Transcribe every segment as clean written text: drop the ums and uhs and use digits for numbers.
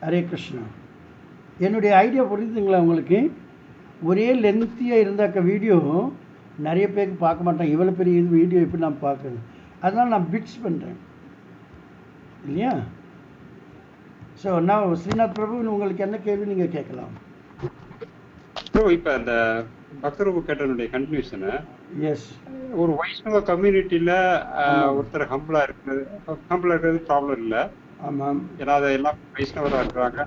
ஹரே கிருஷ்ணா. என்னுடைய ஐடியா புரியுதுங்களா உங்களுக்கு? ஒரே லென்த்தியாக இருந்தாக்க வீடியோ நிறைய பேருக்கு பார்க்க மாட்டாங்க. இவ்வளோ பெரிய இது வீடியோ எப்படி நான் பார்க்குறது? அதனால் நான் பிட்ஸ் பண்ணுறேன் இல்லையா? ஸோ நான் ஸ்ரீநாத் பிரபு, உங்களுக்கு என்ன கேள்வி நீங்கள் கேட்கலாம். ப்ரோ, இப்போ அந்த பக்தரூப கேட்டனுடைய கன்க்ளூஷனு, எஸ், ஒரு வைஷ்ணவ கம்யூனிட்டியில் ஒருத்தர் ஹம்பிளாக இருக்கிறது ப்ராப்ளம் இல்லை. ஆமாம். ஏன்னா அதை எல்லாம் வைஷ்ணவராக இருக்கிறாங்க.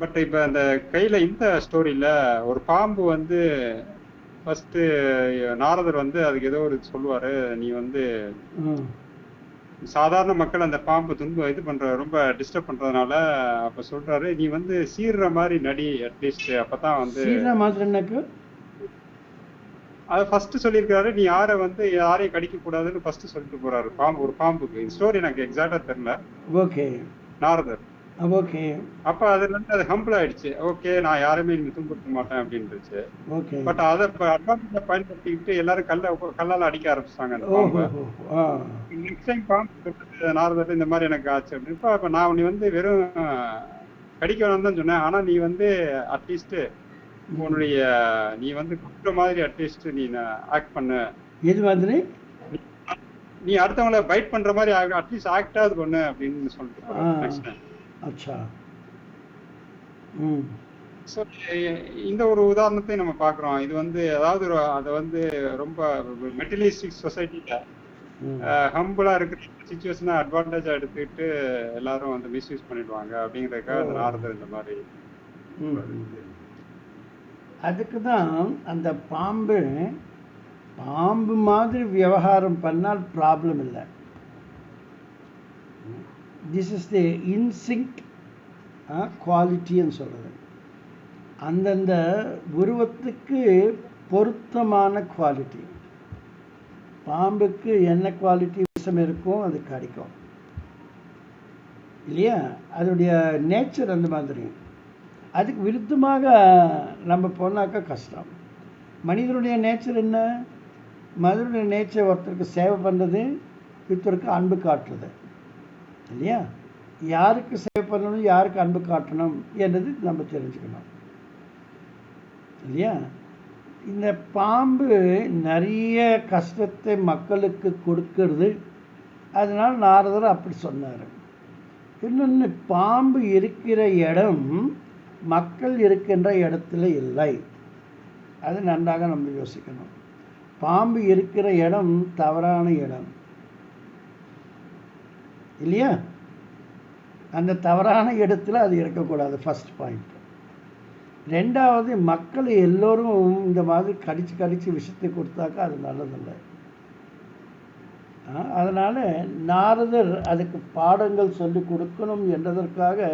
பட் இப்போ அந்த கையில் இந்த ஸ்டோரியில் ஒரு பாம்பு வந்து ஃபஸ்ட்டு நாரதர் வந்து அதுக்கு ஏதோ ஒரு சொல்லுவார், நீ வந்து சாதாரண மக்கள் அந்த பாம்பு இது பண்ற ரொம்ப டிஸ்டர்ப் பண்றதுனால அப்ப சொல்றாரு, நீ வந்து சீர்ற மாதிரி நடி அட்லீஸ்ட், அப்பதான் வந்து சீர்ற மாதிரி அதை ஃபர்ஸ்ட் சொல்லியிருக்காரு. நீ யாரையும் கடிக்க கூடாதுன்னு ஃபர்ஸ்ட் சொல்லிட்டு போறாரு ஒரு பாம்புக்கு. ஸ்டோரி எனக்கு எக்ஸாக்டா தெரியல. ஓகே, நாரதர். ஓகே. அப்ப அதுல இருந்து அது ஹம்பிள் ஆயிடுச்சு. ஓகே, நான் யாருமே இங்க துன்புறுத்த மாட்டேன் அப்படின்னுச்சு. ஓகே. பட் அதை அட்வான்டேஜா பயன்படுத்திக்கிட்டு எல்லாரும் கல்லால அடிக்க ஆரம்பிச்சிட்டாங்க அந்த பாம்பை. நெக்ஸ்ட் டைம் பாம்பு நாரதர் இந்த மாதிரி எனக்கு ஆச்சு அப்படின்னு. அப்ப நான் நீ வந்து வெறும் கடிக்க வேணாம் தான் சொன்னேன், ஆனா நீ வந்து அட்லீஸ்ட் உன்னுடைய நீ வந்து குற்ற மாதிரி அட்லீஸ்ட் நீ ஆக்ட் பண்ணு. எது மாதிரி? நீ அடுத்தவங்களை பைட் பண்ற மாதிரி அட்லீஸ்ட் ஆக்டாவது பண்ணு அப்படின்னு சொல்லிட்டு. அச்சா. இந்த ஒரு உதாரணத்தை நம்ம பாக்குறோம். இது வந்து அதாவது அதை வந்து ரொம்ப மெட்டீரியலிஸ்டிக் சொசைட்டில ஹம்பிளா இருக்கிற சிச்சுவேஷனை அட்வான்டேஜா எடுத்துக்கிட்டு எல்லாரும் வந்து மிஸ்யூஸ் பண்ணிடுவாங்க அப்படிங்கிறதுக்காக அந்த நாரதர் இந்த மாதிரி. அதுக்கு தான் அந்த பாம்பு மாதிரி விவகாரம் பண்ணால் ப்ராப்ளம் இல்லை. திஸ் இஸ் தி இன்சிங்க் குவாலிட்டின்னு சொல்கிறது. அந்தந்த உருவத்துக்கு பொருத்தமான குவாலிட்டி. பாம்புக்கு என்ன குவாலிட்டி விஷம் இருக்கும் அது கிடைக்கும் இல்லையா? அதோடைய நேச்சர் அந்த மாதிரி. அதுக்கு விருத்தமாக நம்ம போனாக்கா கஷ்டம். மனிதனுடைய நேச்சர் என்ன? மனிதனுடைய நேச்சர் ஒருத்தருக்கு சேவை பண்ணுறது, ஒருத்தருக்கு அன்பு காட்டுறது இல்லையா? யாருக்கு சேவை பண்ணணும், யாருக்கு அன்பு காட்டணும் என்றது நம்ம தெரிஞ்சுக்கணும் இல்லையா? இந்த பாம்பு நிறைய கஷ்டத்தை மக்களுக்கு கொடுக்கறது. அதனால் நாரதர் அப்படி சொன்னார். இன்னொன்று, பாம்பு இருக்கிற இடம் மக்கள் இருக்கின்ற இடத்துல இல்லை. அது நன்றாக நம்ம யோசிக்கணும். பாம்பு இருக்கிற இடம் தவறான இடம் இல்லையா? அந்த தவறான இடத்துல அது இருக்கக்கூடாது, ஃபர்ஸ்ட் பாயிண்ட். ரெண்டாவது, மக்கள் எல்லோரும் இந்த மாதிரி கடிச்சு விஷத்தை கொடுத்தாக்கா அது நல்லதில்லை. அதனால் நாரதர் அதுக்கு பாடங்கள் சொல்லி கொடுக்கணும் என்றதற்காக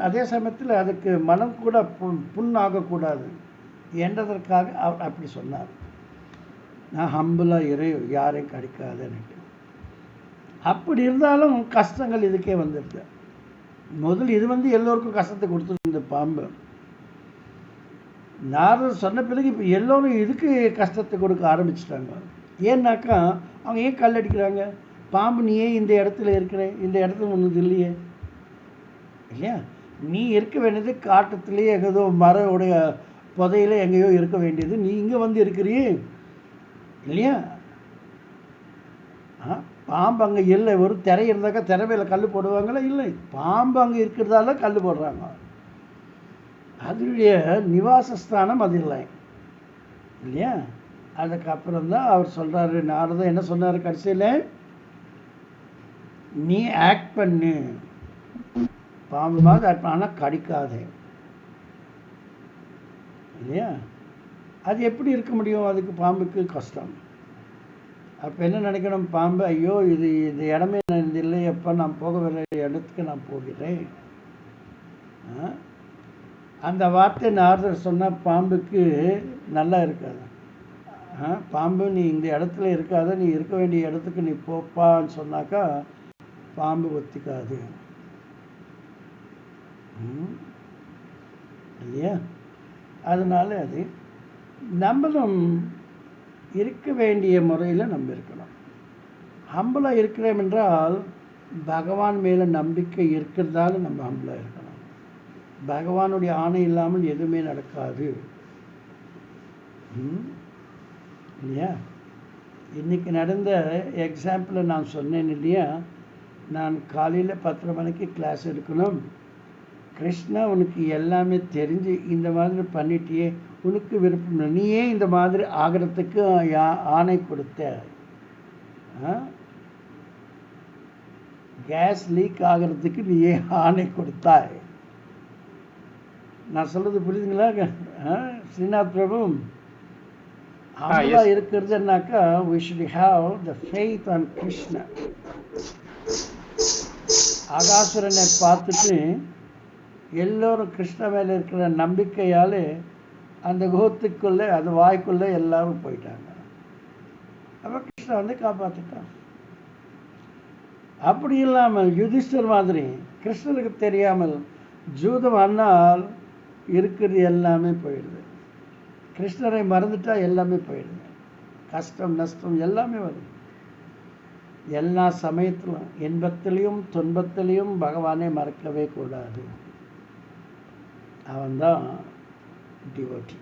அதே சமயத்தில் அதுக்கு மனம் கூட புண்ணாகக்கூடாது என்றதற்காக அவர் அப்படி சொன்னார். நான் ஹம்பிளாக யாரையும் கடிக்காதுன்னு. அப்படி இருந்தாலும் கஷ்டங்கள் இதுக்கே வந்துடுது. முதல் இது வந்து எல்லோருக்கும் கஷ்டத்தை கொடுத்துருக்கு இந்த பாம்பு. நாரதர் சொன்ன பிறகு இப்போ எல்லோரும் இதுக்கு கஷ்டத்தை கொடுக்க ஆரம்பிச்சிட்டாங்க. ஏன்னாக்கா அவங்க ஏன் கல் அடிக்கிறாங்க? பாம்பு நீ ஏன் இந்த இடத்துல இருக்கிற? இந்த இடத்துல ஒன்று இல்லையே இல்லையா? நீ இருக்க வேண்டியது காட்டத்துலேயே எங்கேதோ மரவுடைய புதையில எங்கேயோ இருக்க வேண்டியது, நீ இங்கே வந்து இருக்கிறியே இல்லையா? பாம்பு அங்கே இல்லை. ஒரு திரை இருந்தாக்கா திரை மேலே கல் போடுவாங்களா? இல்லை. பாம்பு அங்கே இருக்கிறதால கல் போடுறாங்க. அதனுடைய நிவாசஸ்தானம் அது இல்லை இல்லையா? அதுக்கப்புறம் தான் அவர் சொல்கிறாரு, நாரதர் என்ன சொன்னார் கடைசியில்? நீ ஆக்ட் பண்ணு, பாம்பு மாதிரி ஆக்ட் பண்ண, ஆனால் கடிக்காதே இல்லையா? அது எப்படி இருக்க முடியும்? அதுக்கு பாம்புக்கு கஷ்டம். அப்போ என்ன நினைக்கணும்? பாம்பு, ஐயோ இது இந்த இடமே இல்லை, எப்போ நான் போக வேண்டிய இடத்துக்கு நான் போகிறேன். அந்த வார்த்தை நாரதர் சொன்னால் பாம்புக்கு நல்லா இருக்காது. பாம்பு நீ இந்த இடத்துல இருக்காத, நீ இருக்க வேண்டிய இடத்துக்கு நீ போப்பான்னு சொன்னாக்கா பாம்பு ஒத்திக்காது இல்லையா? அதனால அது நம்மளும் இருக்க வேண்டிய முறையில் நம்ம இருக்கணும். ஹம்பிளாக இருக்கிறோம் என்றால் பகவான் மேலே நம்பிக்கை இருக்கிறதால நம்ம ஹம்பிளாக இருக்கணும். பகவானுடைய ஆணை இல்லாமல் எதுவுமே நடக்காது. இல்லையா? இன்றைக்கி நடந்த எக்ஸாம்பிளை நான் சொன்னேன் இல்லையா? நான் காலையில் 10:30 மணிக்கு கிளாஸ் எடுக்கணும். கிருஷ்ணா உனக்கு எல்லாமே தெரிஞ்சு இந்த மாதிரி பண்ணிட்டியே, உனக்கு விருப்பம் இல்லை, நீயே இந்த மாதிரி ஆகிறதுக்கு ஆணை கொடுத்த. கேஸ் லீக் ஆகிறதுக்கு நீயே ஆணை கொடுத்தாய். நான் சொல்கிறது புரியுதுங்களா ஸ்ரீநாத் பிரபு? ஹம்பிளாக இருக்கிறதுனாக்கா we should have the faith on Krishna. ஆகாசுரனை பார்த்துட்டு எல்லோரும் கிருஷ்ண மேலே இருக்கிற நம்பிக்கையால் அந்த குஹத்துக்குள்ளே அது வாய்க்குள்ளே எல்லாரும் போயிட்டாங்க. அப்போ கிருஷ்ணா வந்து காப்பாற்றிட்டான். அப்படி இல்லாமல் யுதிஷ்டர் மாதிரி கிருஷ்ணருக்கு தெரியாமல் ஜூதம் அண்ணால் இருக்கிறது எல்லாமே போயிடுது. கிருஷ்ணரை மறந்துட்டா எல்லாமே போயிடுது. கஷ்டம் நஷ்டம் எல்லாமே வருது. எல்லா சமயத்திலும் இன்பத்திலையும் துன்பத்திலையும் பகவானை மறக்கவே கூடாது. அவன்தான் டிவோட்டி.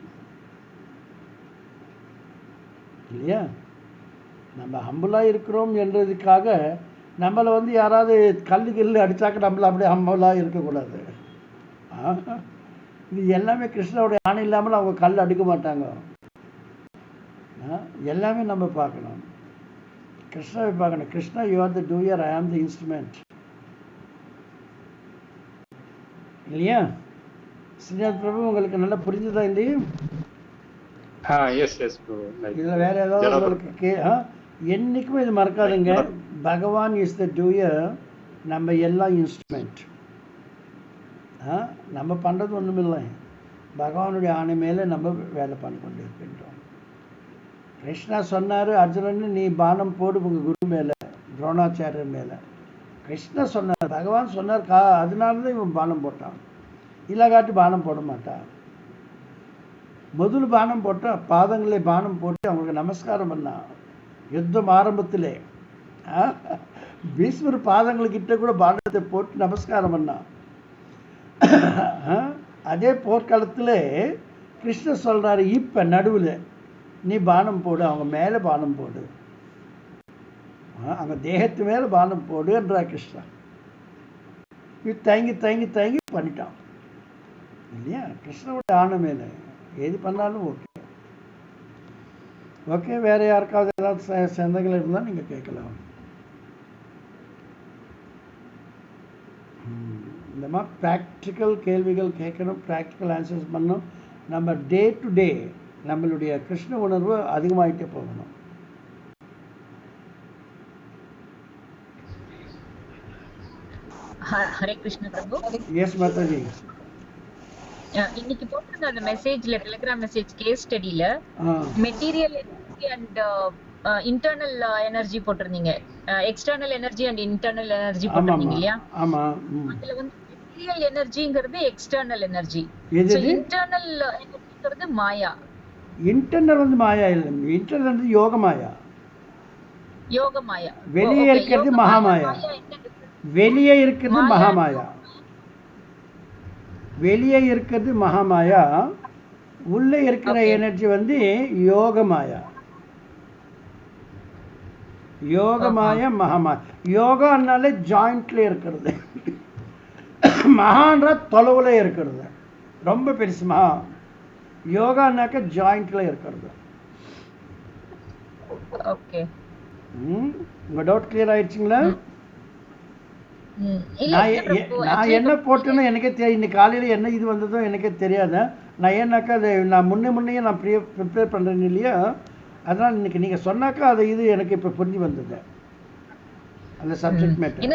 இல்லையா? நம்ம ஹம்பிளாக இருக்கிறோம் என்றதுக்காக நம்மளை வந்து யாராவது கல்லு அடித்தாக்க நம்மளை அப்படியே ஹம்பிளாக இருக்கக்கூடாது. இது எல்லாமே கிருஷ்ணனுடைய ஆணை இல்லாமல் அவங்க கல் அடிக்க மாட்டாங்க. எல்லாமே நம்ம பார்க்கணும். கிருஷ்ணாவை பார்க்கணும். Krishna, you are the doer, I am the instrument. இல்லையா? ஸ்ரீநாத் பிரபு, உங்களுக்கு நல்லா புரிஞ்சுதா? இந்த இதில் வேற ஏதாவது உங்களுக்கு என்னைக்குமே இது மறக்காதுங்க. பகவான் இஸ் த டூயர், நம்ம எல்லாம் இன்ஸ்ட்ருமெண்ட். நம்ம பண்ணுறது ஒன்றுமில்லை, பகவானுடைய ஆணை மேலே நம்ம வேலை பண்ணி கொண்டு இருக்கின்றோம். கிருஷ்ணா சொன்னார் அர்ஜுனன், நீ பானம் போடு உங்கள் குரு மேலே, துரோணாச்சாரியர் மேலே. கிருஷ்ணா சொன்னார், பகவான் சொன்னார், அதனால தான் இவன் பானம் போட்டான். இல்லாகாட்டி பானம் போட மாட்டான். முதல் பானம் போட்டால் பாதங்களே பானம் போட்டு அவங்களுக்கு நமஸ்காரம் பண்ணான். யுத்தம் ஆரம்பத்திலே பீஷ்மர் பாதங்கள்கிட்ட கூட பானத்தை போட்டு நமஸ்காரம் பண்ணான். அதே போர்க்காலத்தில் கிருஷ்ணர் சொல்கிறாரு, இப்போ நடுவில் நீ பானம் போடு, அவங்க மேலே பானம் போடு, அவங்க தேகத்து மேலே பானம் போடுன்றா கிருஷ்ணா. இது தயங்கி தயங்கி தயங்கி பண்ணிட்டான். இல்லையா? கிருஷ்ணனுடைய ஆணை மேலே எது பண்ணாலும் ஓகே. ஓகே, வேறு யாருக்காவது ஏதாவது சந்தேகங்கள் இருந்தால் நீங்கள் கேட்கலாம். இந்த மாதிரி ப்ராக்டிக்கல் கேள்விகள் கேட்கணும், ப்ராக்டிக்கல் ஆன்சர்ஸ் பண்ணணும். நம்ம டே டு டே நம்மளுடைய கிருஷ்ண உணர்வு அதிகமாகிட்டே போகணும். ஹரே கிருஷ்ண பிரபு. எஸ் மாதாஜி. இன்னைக்கு போட்டிருந்த அந்த மெசேஜ்ல, டெலிகிராம் மெசேஜ் கேஸ் ஸ்டடியில material energy and internal energy போட்டிருந்தீங்க. External energy and internal energy போட்டிருந்தீங்க இல்லையா? ஆமா. அதுல வந்து மெட்டீரியல் எனர்ஜிங்கிறது எக்ஸ்டர்னல் எனர்ஜி, இன்டர்னல் எனர்ஜிங்கிறது மாயா. இன்டர்னல் வந்து மாயா இல்லை, இன்டர்னல் வந்து யோக மாயா. யோக மாயா. வெளியே இருக்கிறது மகாமாயா. வெளியே இருக்கிறது மகாமாயா. வெளியே இருக்கிறது மகாமாயா. உள்ளே இருக்கிற எனர்ஜி வந்து யோகமாயா. யோகமாயா மகாமாயா. யோகான்னாலே ஜாயிண்ட்ல இருக்கிறது, மகான்ற தொலைவுல இருக்கிறது, ரொம்ப பெருசு. மகா யோகான்னாக்க ஜாயிண்ட்ல இருக்கிறது. ஓகே, உங்க டவுட் கிளியர் ஆயிடுச்சுங்களா? நான் என்ன போட்டேன்னு எனக்கே தெரியும். இன்னைக்கு காலையில் என்ன இது வந்ததோ எனக்கே தெரியாத. நான் ஏன்னாக்கா அதை நான் முன்னையே நான் ப்ரிப்பேர் பண்ணுறேன் இல்லையா, அதனால் இன்னைக்கு நீங்கள் சொன்னாக்கா அதை இது எனக்கு இப்போ புரிஞ்சு வந்தது அந்த சப்ஜெக்ட் மேட்டர்.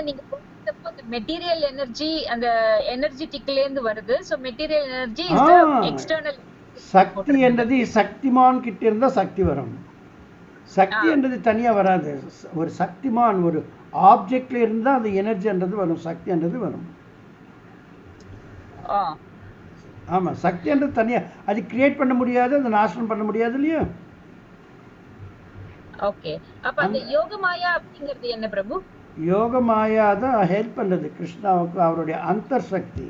மெட்டீரியல் எனர்ஜி அந்த எனர்ஜெட்டிக்ல இருந்து வருது. So material energy is the external. சக்தி என்றது சக்திமான் கிட்ட இருந்தா சக்தி வரும். சக்தி என்றது தனியா வராது. ஒரு சக்திமான் ஒரு ஆப்ஜெக்ட்ல இருந்தா அந்த எனர்ஜின்றது வரும், சக்தி என்றது வரும். ஆமா, சக்தி என்றது தனியா அது கிரியேட் பண்ண முடியாது, அது நாசனம் பண்ண முடியாது இல்லையா? ஓகே. அப்ப அந்த யோகமாயா அப்படிங்கிறது என்ன பிரபு? யோக மாயா தான் ஹெல்ப் பண்ணுறது கிருஷ்ணாவுக்கு. அவருடைய அந்தர் சக்தி,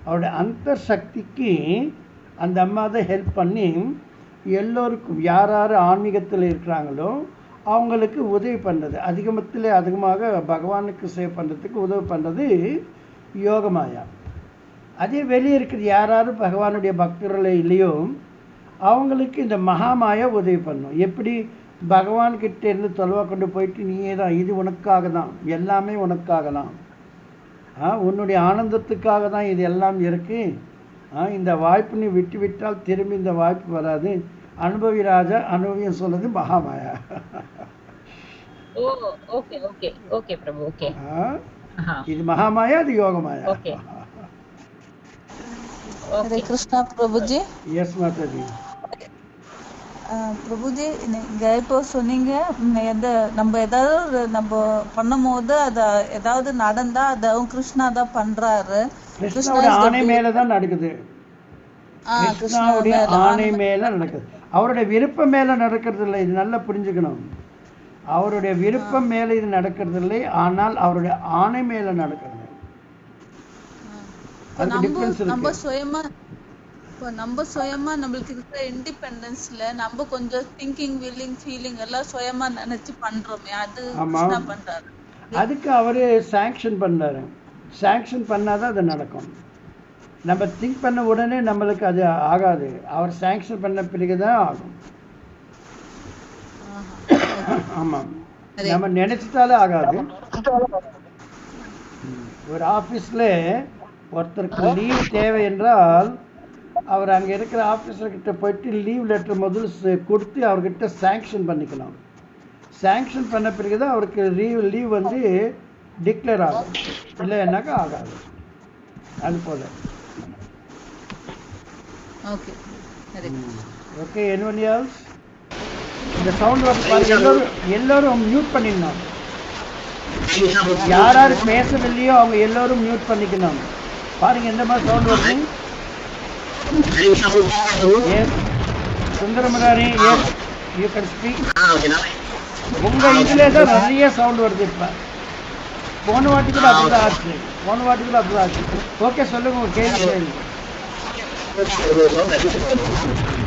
அவருடைய அந்தர் சக்திக்கு அந்த அம்மா தான் ஹெல்ப் பண்ணி எல்லோருக்கும் யார் யார் ஆன்மீகத்தில் இருக்கிறாங்களோ அவங்களுக்கு உதவி பண்ணுறது, அதிகமாக பகவானுக்கு சேவ் பண்ணுறதுக்கு உதவி பண்ணுறது யோகமாயா. அதே வெளியே இருக்கிறது யார் யார் பகவானுடைய பக்தர்கள் இல்லையோ அவங்களுக்கு இந்த மகாமாயா உதவி பண்ணும். எப்படி பகவான்கிட்ட இருந்து தொலைவாக கொண்டு போயிட்டு நீயே தான், இது உனக்காக தான், எல்லாமே உனக்காக தான், உன்னுடைய ஆனந்தத்துக்காக தான் இது எல்லாம் இருக்குது, இந்த வாய்ப்பு நீ விட்டு விட்டால் திரும்பி இந்த வாய்ப்பு வராது, அனுபவி ராஜா அனுபவியம் சொல்றது மகாமாயா. ஓ ஓகே ஓகே ஓகே பிரபு. ஓகே, இது மகாமாயா, அது யோகமாயா. ஓகே. हरे कृष्णा प्रभु जी. यस माता जी. பிரபு ஜி, நீங்க இப்போ சொன்னீங்க நம்ம ஏதாவது நம்ம பண்ணும் போது அது ஏதாவது நடந்தா அதுவும் கிருஷ்ணா தான் பண்றாரு. கிருஷ்ணாவுடைய ஆணை மேலதான் நடக்குது. கிருஷ்ணாவுடைய ஆணை மேல நடக்குது, அவருடைய விருப்பம் மேல நடக்கிறது இல்லை. இது நல்லா புரிஞ்சுக்கணும். அவருடைய விருப்பம் மேல இது நடக்கிறது இல்லை, ஆனால் அவருடைய ஆணை மேல நடக்கிறது. நம்ம சுயமா நம்மளுக்கு இருக்கிற இண்டிபெண்டன்ஸ்ல நம்ம கொஞ்சம் திங்கிங் வில்லிங் ஃபீலிங் எல்லாம் சுயமா நினைச்சு பண்றோமே, அது கிருஷ்ணா பண்றாரு. அதுக்கு அவரு சாங்ஷன் பண்ணாரு. சாங்ஷன் பண்ணாதான் அது நடக்கும். நம்ம திங்க் பண்ண உடனே நம்மளுக்கு அது ஆகாது, அவர் சாங்ஷன் பண்ண பிறகுதான் ஆகும். ஆமாம், நம்ம நினைச்சிட்டாலே ஆகாது. ஒரு ஆபீஸ்ல ஒருத்தருக்கு லீவ் தேவை என்றால் அவர் அங்கே இருக்கிற ஆஃபீஸர்கிட்ட போயிட்டு லீவ் லெட்டர் முதல்ல கொடுத்து அவர்கிட்ட சாங்ஷன் பண்ணிக்கலாம். சாங்ஷன் பண்ண பிறகு தான் அவருக்கு லீவ் வந்து டிக்ளேர் ஆகும், இல்லைன்னாக்கா ஆகாது. அது போல. Okay okay, anyone else? இந்த சவுண்ட் வந்து பாருங்க, எல்லோரும் மியூட் பண்ணிடணும். யார் யார் பேசவில்லையோ அவங்க எல்லோரும் மியூட் பண்ணிக்கணும். பாருங்க எந்த மாதிரி சவுண்ட் வருது. Yes Sundaramurari, yes you can speak. உங்க இதுல தான் நிறைய சவுண்ட் வருது. இப்ப போன வாட்டி கூட அப்படிதான் ஆச்சு. ஓகே, சொல்லுங்க உங்க கேள்வி.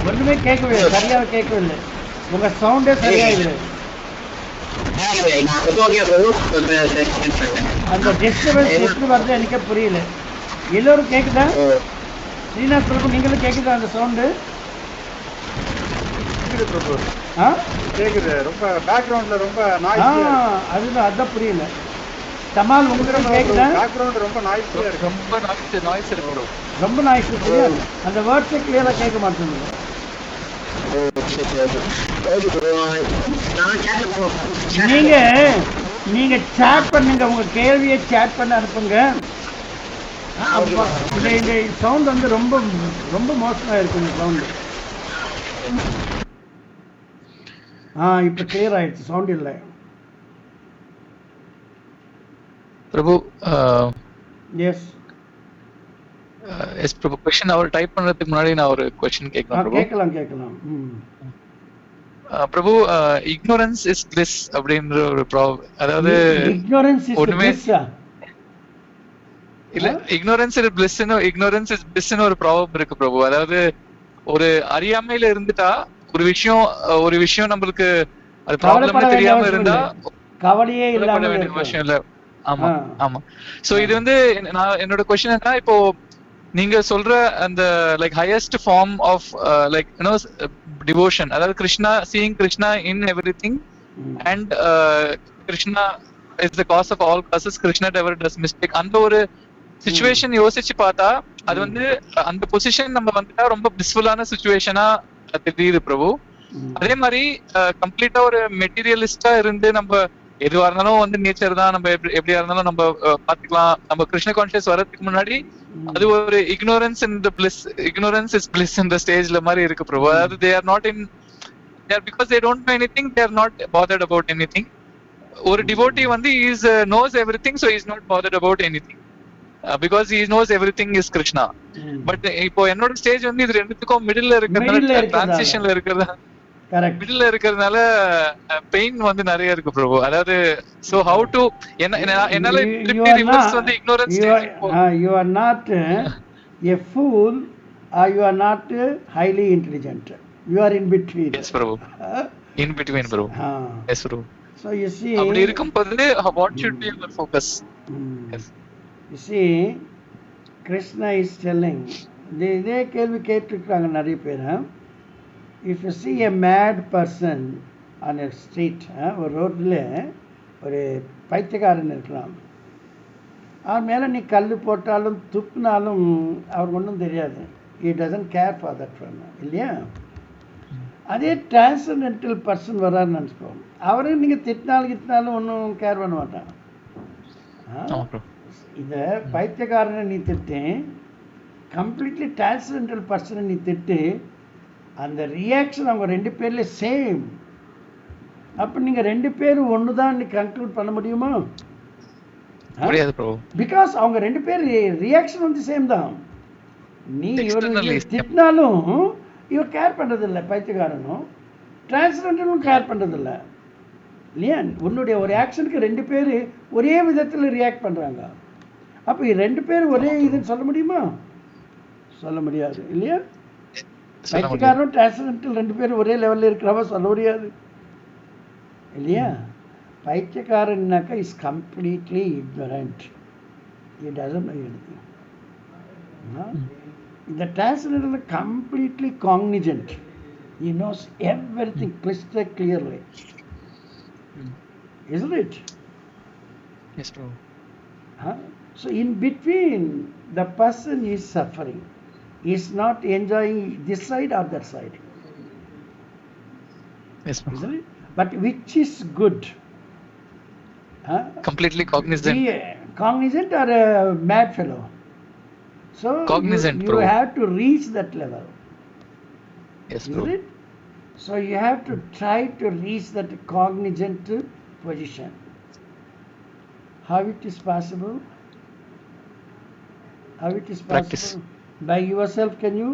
ஒண்ணுமே கேட்கவே இல்லை, சரியாக கேட்கவில்லை. உங்க சவுண்டே சரியா இல்லை. அந்த டிஸ்டர்பன்ஸ் எப்படி வருது எனக்கே புரியல. எல்லோரும் கேக்குதா? ஸ்ரீநாத் பிரபு, நீங்களும் கேக்குதா அந்த சவுண்டு? கேக்குது, ரொம்ப பேக்ரவுண்ட்ல ரொம்ப நாய்ஸ். அதுதான் புரியல. தமால் உங்களுக்கு கேக்குதா? பேக்ரவுண்ட் ரொம்ப நாய்ஸியா இருக்கு. ரொம்ப நாய்ஸ் புரியா? அந்த வேர்ட்ஸே கிளியரா கேட்க மாட்டேங்குது. நீங்க சாட் பண்ணுங்க, உங்க கேள்வியை சாட் பண்ண அனுப்புங்க. இந்த சவுண்ட் வந்து ரொம்ப ரொம்ப மோசமா இருக்கு இந்த சவுண்டு. இப்ப கிளியர் ஆயிடுச்சு, சவுண்ட் இல்லை. பிரபு, எஸ் எஸ் பிரபு, क्वेश्चन அவர் டைப் பண்றதுக்கு முன்னாடி நான் ஒரு क्वेश्चन கேட்கலாம் பிரபு. கேட்கலாம். பிரபு, ignorance is bliss அப்படிங்கற ஒரு அதாவது ignorance is bliss இல்ல, ignorance is bliss ன்னு ஒரு ப்ராவர்ப் இருக்கு பிரபு. அதாவது ஒரு அறியாமையில இருந்துட்டா ஒரு விஷயம் நம்மளுக்கு அது ப்ராப்ளம்னு தெரியாம இருந்தா கவலையே இல்லாம வேண்டிய விஷயம் இல்ல. ஆமா ஆமா. சோ இது வந்து நான் என்னோட क्वेश्चन என்ன, இப்போ நீங்க சொல்ற அந்த like highest form of like you know devotion, அதாவது Krishna, seeing Krishna in everything and Krishna is the cause of all causes, Krishna never does mistake. அந்த ஒரு சிச்சுவேஷன் யோசிச்சு பார்த்தா அது வந்து அந்த பொசிஷன் நம்ம வந்துட்டா ரொம்ப பிளிஸ்ஃபுல்லான சிச்சுவேஷனா தெரியுது பிரபு. அதே மாதிரி கம்ப்ளீட்டா ஒரு மெட்டீரியலிஸ்டா இருந்து நம்ம எதுவா இருந்தாலும் வந்து நேச்சர் தான், நம்ம எப்படியா இருந்தாலும் நம்ம பாத்துக்கலாம். நம்ம கிருஷ்ண கான்சியஸ் வரதுக்கு முன்னாடி அது ஒரு ignorance is bliss in the stageல மாதிரி இருக்கு பிரபு. அதாவது they are because they don't know anything, they are not bothered about anything. ஒரு devotee வந்து knows everything, so he is not bothered about anything because he knows everything is Krishna. But இப்போ என்னோட stage வந்து இது ரெண்டுத்துக்கும் மிடில்ல இருக்கிறதுனால, டிரான்சிஷன்ல இருக்கிறதா correct. Middle இருக்கிறதுனால பெயின் வந்து நிறைய இருக்கு பிரபு. அதாவது சோ ஹவ் டு என்னால திருப்பி ரிவர்ஸ் வந்து ignorance you are not a fool or you are not highly intelligent. You are in between. yes Prabhu. in between Prabhu. yes Prabhu. So you see, அப்படி இருக்கும்போது what should be our focus? yes. You see, Krishna is telling, இதே கேள்வி கேட்டிருக்காங்க நிறைய பேர். If you see a mad person on a street, ஒரு ரோட்டில் ஒரு பைத்தியக்காரன் இருக்கலாம், அவன் மேலே நீ கல் போட்டாலும் துப்புனாலும் அவருக்கு ஒன்றும் தெரியாது. he doesn't care for that one, இல்லையா? அதே டிரான்சென்டென்டல் பர்சன் வரான்னு நினச்சிக்கோங்க, அவரையும் நீங்கள் திட்டினாலும் ஒன்றும் கேர் பண்ண மாட்டான். இந்த பைத்தியக்காரனை நீ திட்டு, கம்ப்ளீட்லி டிரான்சென்டென்டல் பர்சனை நீ திட்டு, அந்த ரியாக்ஷன் அவங்க ரெண்டு பேர்ல சேம். அப்போ நீங்கள் ரெண்டு பேரும் ஒன்று தான் நீ கன்க்ளூட் பண்ண முடியுமா? பிகாஸ் அவங்க ரெண்டு பேர் ரியாக்ஷன் வந்து சேம் தான். நீ இவரு திட்டினாலும் இவர் கேர் பண்ணுறதில்ல, பைத்தியக்காரனும் டிரான்ஸ்ஜெண்டரும் கேர் பண்ணுறதில்ல, இல்லையா? உன்னுடைய ஒரு ஆக்ஷனுக்கு ரெண்டு பேர் ஒரே விதத்தில் ரியாக்ட் பண்ணுறாங்க. அப்போ ரெண்டு பேர் ஒரே இதுன்னு சொல்ல முடியுமா? சொல்ல முடியாது, இல்லையா? பைத்தியக்காரனும் டிரான்ஸ்ஜெண்டர் ரெண்டு பேரும் ஒரே லெவலில் இருக்கிறவா சொல்ல முடியாது, இல்லையா? பைத்தியக்காரன்னாக்கா is completely ignorant. He doesn't know anything. The transcendental is completely cognizant. He knows everything crystal clearly. Isn't it? Yes, bro. So in between, the person is suffering. He is not enjoying this side or that side. Yes, bro. Isn't it? But which is good? Completely cognizant. Cognizant or a mad fellow? So cognizant, you have to reach that level. Yes, bro. Isn't it? So you have to try to reach that cognizant position. How it is possible? How it is possible? Practice. By yourself can you?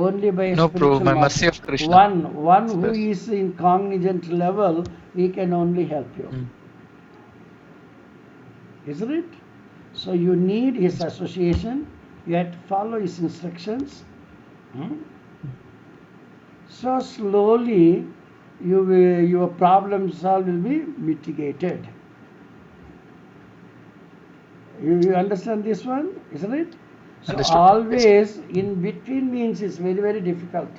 Only by no, bro. spiritual By mercy of Krishna. One who is in cognizant level, he can only help you. Isn't it? So you need his association. You have to follow his instructions. So slowly, your problems all will be mitigated. You understand this one, isn't it? So Understood. always in between means is very, very difficult.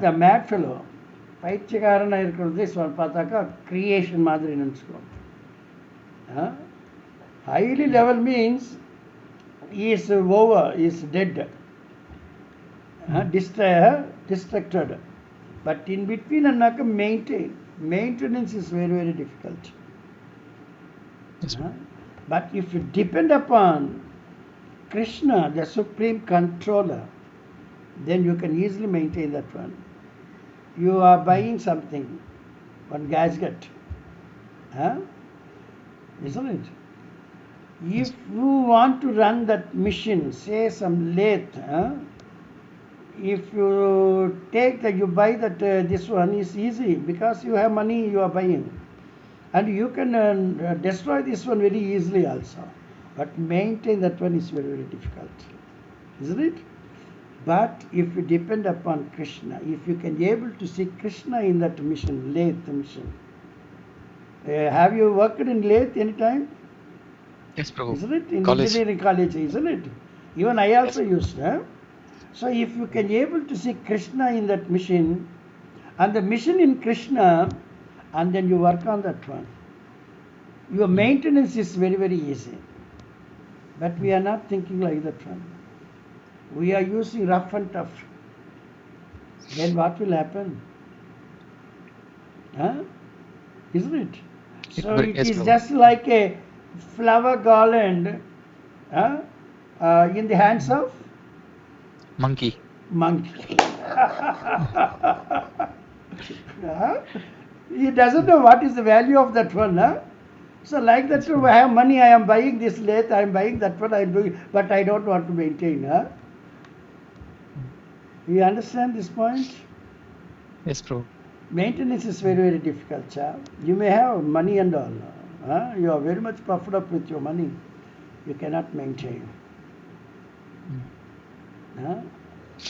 The mad fellow, பைத்தியக்காரனா இருக்கிறது பார்த்தாக்கா creation மாதிரி நினச்சிக்கோ. Highly level means he is over, he is dead, distracted. But in between annaka maintenance is very, very difficult. Yes, but if you depend upon Krishna, the supreme controller, then you can easily maintain that one. You are buying something, one gadget, isn't it? If you want to run that machine, say some lathe, if you take that, you buy that, this one is easy because you have money, you are buying, and you can destroy this one very easily also. But maintain that one is very, very difficult, isn't it? But if you depend upon Krishna, if you can be able to see Krishna in that mission, lathe mission. Have you worked in lathe any time? Yes, Prabhu. Isn't it? In college. Engineering college, isn't it? Even I also used. So if you can be able to see Krishna in that mission, and the mission in Krishna, and then you work on that one, your maintenance is very, very easy. But we are not thinking like that one. We are using rough and tough. Then what will happen? Isn't it? So it is just like a flower garland in the hands of monkey. He doesn't know what is the value of that one. So like that, I have money, I am buying this lathe, I am buying that one, I am doing, but I don't want to maintain. You understand this point? Yes, Prabhu. Maintenance is very, very difficult, child. You may have money and all. You are very much puffed up with your money. You cannot maintain.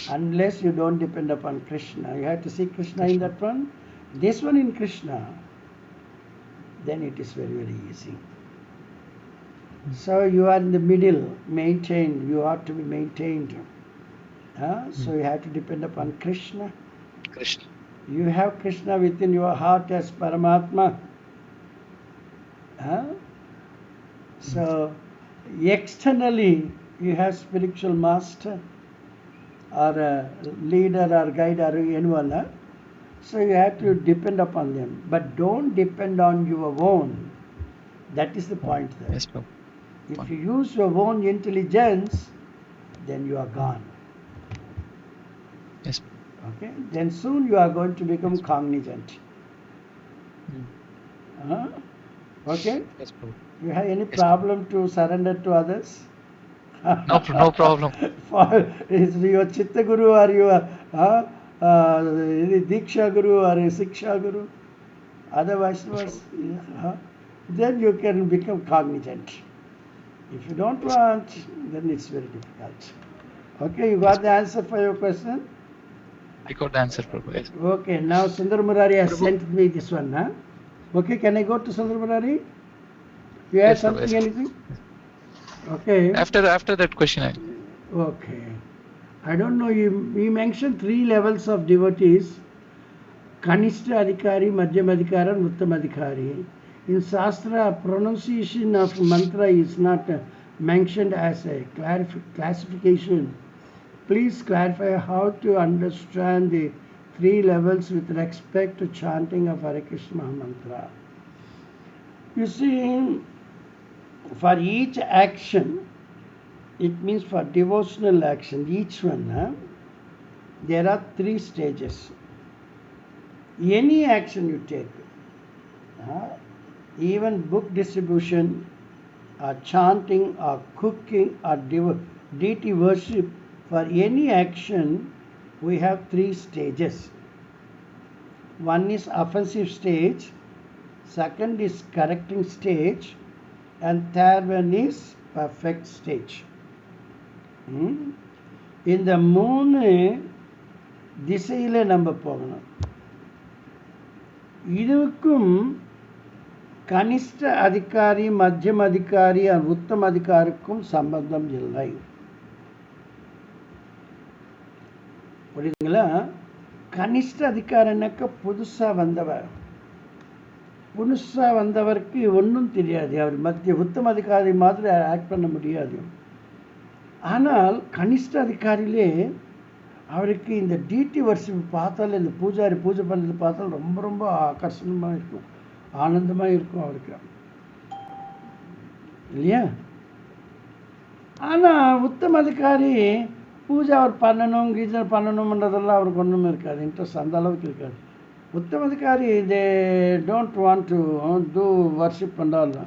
Unless you don't depend upon Krishna. You have to see Krishna in that one. This one in Krishna. Then it is very, very easy. So you are in the middle, maintained. You ought to be maintained. So you have to depend upon Krishna. Krishna. You have Krishna within your heart as Paramatma. So externally you have spiritual master or a leader or guide or anyone. So you have to depend upon them. But don't depend on your own. That is the point there. Yes, Prabhu. If you use your own intelligence, then you are gone. Yes. Okay? Then soon you are going to become cognizant. Okay? Yes, Prabhu. You have any problem to surrender to others? No problem. For is your Chitta Guru or your Diksha Guru or Siksha Guru? Otherwise, then you can become cognizant. If you don't want, then it's very difficult. Okay, you got the answer for your question? I got the answer, Prabhu. Yes. Okay, now Sundar Murari has sent me this one. Okay, can I go to Sundar Murari? You have Yes, Prabhu, something, yes. anything? Okay. After that question, Okay. I don't know, you mentioned 3 levels of devotees. Kanishta Adhikari, Madhyam Adhikari and Uttam Adhikari. In Shastra, pronunciation of mantra is not mentioned as a classification. Please clarify how to understand the 3 levels with respect to chanting of Hare Krishna mantra. You see, for each action, it means for devotional action, each one, there are 3 stages. Any action you take, even book distribution, or chanting, or cooking, or deity worship, for any action, we have 3 stages. One is offensive stage, second is correcting stage, and third one is perfect stage. இந்த 3 திசையில நம்ம போகணும். இதுக்கும் கனிஷ்ட அதிகாரி, மத்தியம் அதிகாரி, உத்தம அதிகாரிக்கும் சம்பந்தம் இல்லை. புரியுதுங்களா? கனிஷ்ட அதிகாரினாக்க புதுசா வந்தவருக்கு ஒன்றும் தெரியாது. அவர் மத்திய உத்தம அதிகாரி மாதிரி ஆக்ட் பண்ண முடியாது. ஆனால் கனிஷ்ட அதிகாரியிலே அவருக்கு இந்த டிடி வர்ஷிப் பார்த்தாலும், இந்த பூஜாரி பூஜை பண்ணுறது பார்த்தாலும் ரொம்ப ரொம்ப ஆகர்ஷணமாக இருக்கும், ஆனந்தமாக இருக்கும் அவருக்கு, இல்லையா? ஆனால் உத்தம அதிகாரி பூஜை அவர் பண்ணணும், கீஜை பண்ணணும்ன்றதெல்லாம் அவருக்கு ஒன்றும் இருக்காது, இன்ட்ரெஸ்ட் அந்த அளவுக்கு இருக்காது. உத்தம அதிகாரி they don't want to do worship பண்ணால்,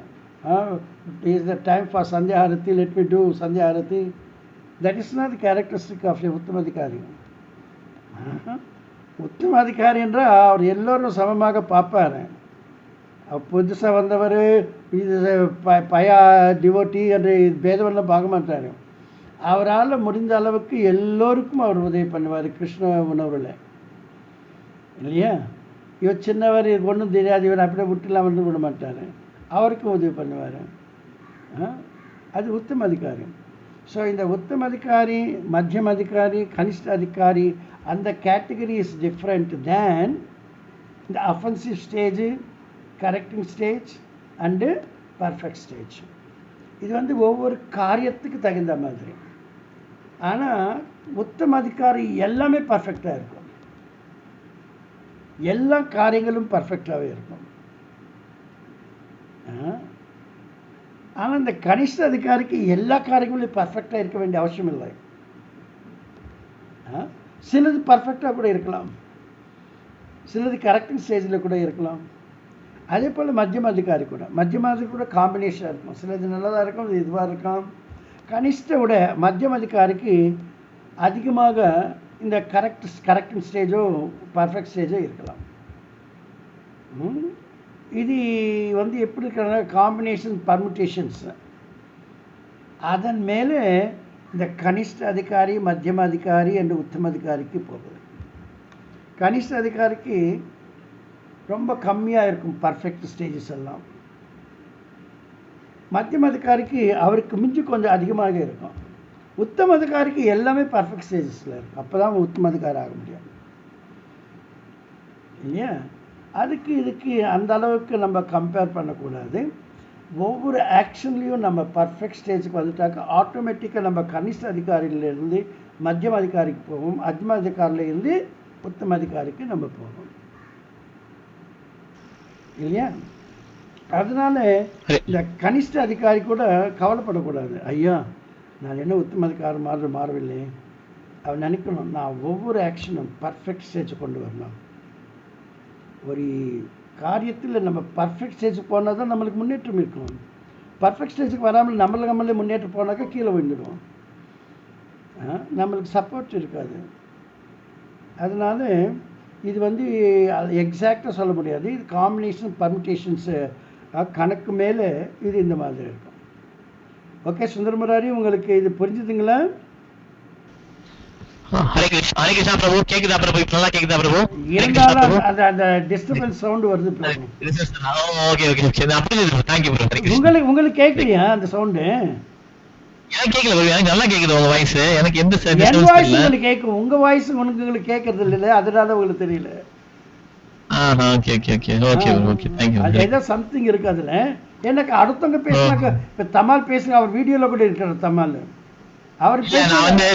is the time for sandhya aarti, let me do sandhya aarti. That is not the characteristic of a உத்தமாதிகாரி. உத்தமாதிகாரி என்றால் அவர் எல்லோரும் சமமாக பார்ப்பார். புதுசாக வந்தவர் இது பயா டிவோட்டி என்று பேதமெல்லாம் பார்க்க மாட்டார். அவரால் முடிந்த அளவுக்கு எல்லோருக்கும் அவர் உதவி பண்ணுவார் கிருஷ்ண உணர்வில், இல்லையா? இவர் சின்னவர், இது ஒன்றும் தெரியாது, இவர் அப்படியே விட்டுலாம் வந்து விட மாட்டார், அவருக்கும் உதவி பண்ணுவார். அது உத்தம அதிகாரி. ஸோ இந்த உத்தம அதிகாரி, மத்தியம் அதிகாரி, கனிஷ்ட அதிகாரி, அந்த கேட்டகரி இஸ் டிஃப்ரெண்ட் தேன் இந்த offensive stage, correcting stage and perfect stage. இது வந்து ஒவ்வொரு காரியத்துக்கு தகுந்த மாதிரி. ஆனால் உத்தம அதிகாரி எல்லாமே பர்ஃபெக்டாக இருக்கும், எல்லா காரியங்களும் பர்ஃபெக்டாகவே இருக்கும். ஆனால் இந்த கனிஷ்ட அதிகாரிக்கு எல்லா காரியங்களும் பர்ஃபெக்டாக இருக்க வேண்டிய அவசியம் இல்லை. சிலது பர்ஃபெக்டாக கூட இருக்கலாம், சிலது கரெக்டிங் ஸ்டேஜில் கூட இருக்கலாம். அதே போல் மத்தியம அதிகாரி கூட காம்பினேஷனாக இருக்கும், சிலது நல்லதாக இருக்கும், இதுவாக இருக்கும். கனிஷ்ட விட மத்தியம அதிகாரிக்கு அதிகமாக இந்த கரெக்டிங் ஸ்டேஜோ பர்ஃபெக்ட் ஸ்டேஜோ இருக்கலாம். இது வந்து எப்படி இருக்கிற காம்பினேஷன் பர்முட்டேஷன்ஸ், அதன் மேலே இந்த கனிஷ்ட அதிகாரி, மத்தியம அதிகாரி அண்ட் உத்தம அதிகாரிக்கு போகுது. கனிஷ்ட அதிகாரிக்கு ரொம்ப கம்மியாக இருக்கும் பர்ஃபெக்ட் ஸ்டேஜஸ் எல்லாம். மத்தியம அதிகாரிக்கு அவருக்கு மிஞ்சி கொஞ்சம் அதிகமாக இருக்கும். உத்தம அதிகாரிக்கு எல்லாமே பர்ஃபெக்ட் ஸ்டேஜஸில் இருக்கும். அப்போ தான் உத்தம அதிகாரி ஆக முடியும் இல்லையா? அதுக்கு இதுக்கு அந்த அளவுக்கு நம்ம கம்பேர் பண்ணக்கூடாது. ஒவ்வொரு ஆக்ஷன்லேயும் நம்ம பர்ஃபெக்ட் ஸ்டேஜுக்கு வந்துட்டாக்க ஆட்டோமேட்டிக்காக நம்ம கனிஷ்ட அதிகாரியிலேருந்து மத்தியம அதிகாரிக்கு போவோம், மத்தியம அதிகாரியிலேருந்து உத்தம அதிகாரிக்கு நம்ம போவோம் இல்லையா? அதனால இந்த கனிஷ்ட அதிகாரி கூட கவலைப்படக்கூடாது. ஐயா நான் என்ன உத்தம அதிகாரி மாறவில்லை. அவன் நினைக்கணும் நான் ஒவ்வொரு ஆக்ஷனும் பர்ஃபெக்ட் ஸ்டேஜ் கொண்டு வரணும். ஒரு காரியத்தில் நம்ம பர்ஃபெக்ட் ஸ்டேஜுக்கு போனால் தான் நம்மளுக்கு முன்னேற்றம் இருக்கும். பர்ஃபெக்ட் ஸ்டேஜுக்கு வராமல் நம்மளே முன்னேற்றம் போனாக்கா கீழே விழுந்துடும், நம்மளுக்கு சப்போர்ட் இருக்காது. அதனால இது வந்து எக்ஸாக்டாக சொல்ல முடியாது. இது காம்பினேஷன் பர்முட்டேஷன்ஸு கணக்கு மேலே இது இந்த மாதிரி இருக்கும். ஓகே சுந்தரமுராரி, உங்களுக்கு இது புரிஞ்சுதுங்களா? ஹரே கிருஷ்ணா பிரபு. கேக்குதா பிரபு? நல்லா கேக்குதா பிரபு? இருந்தாலும் அந்த டிஸ்டர்பன்ஸ் சவுண்ட் வருது Prabhu. Okay okay okay. Thank you Prabhu. உங்களுக்கு கேட்கலையா அந்த சவுண்ட்? எனக்கு கேட்கல பிரபு, எனக்கு நல்லா கேக்குது உங்க வாய்ஸ். எனக்கு எந்த என் வாய்ஸ் உங்களுக்கு கேட்கும், உங்க வாய்ஸ் உங்களுக்கு கேட்கறது இல்ல, அதனால உங்களுக்கு தெரியல. Okay okay okay okay okay. Thank you. அது ஏதோ சம்திங் இருக்கு அதுல. எனக்கு அடுத்தவங்க பேசினாக்க இப்ப தமால் பேசுங்க, அவர் வீடியோல கூட இருக்கிறார் தமால். அவர் நான் வந்து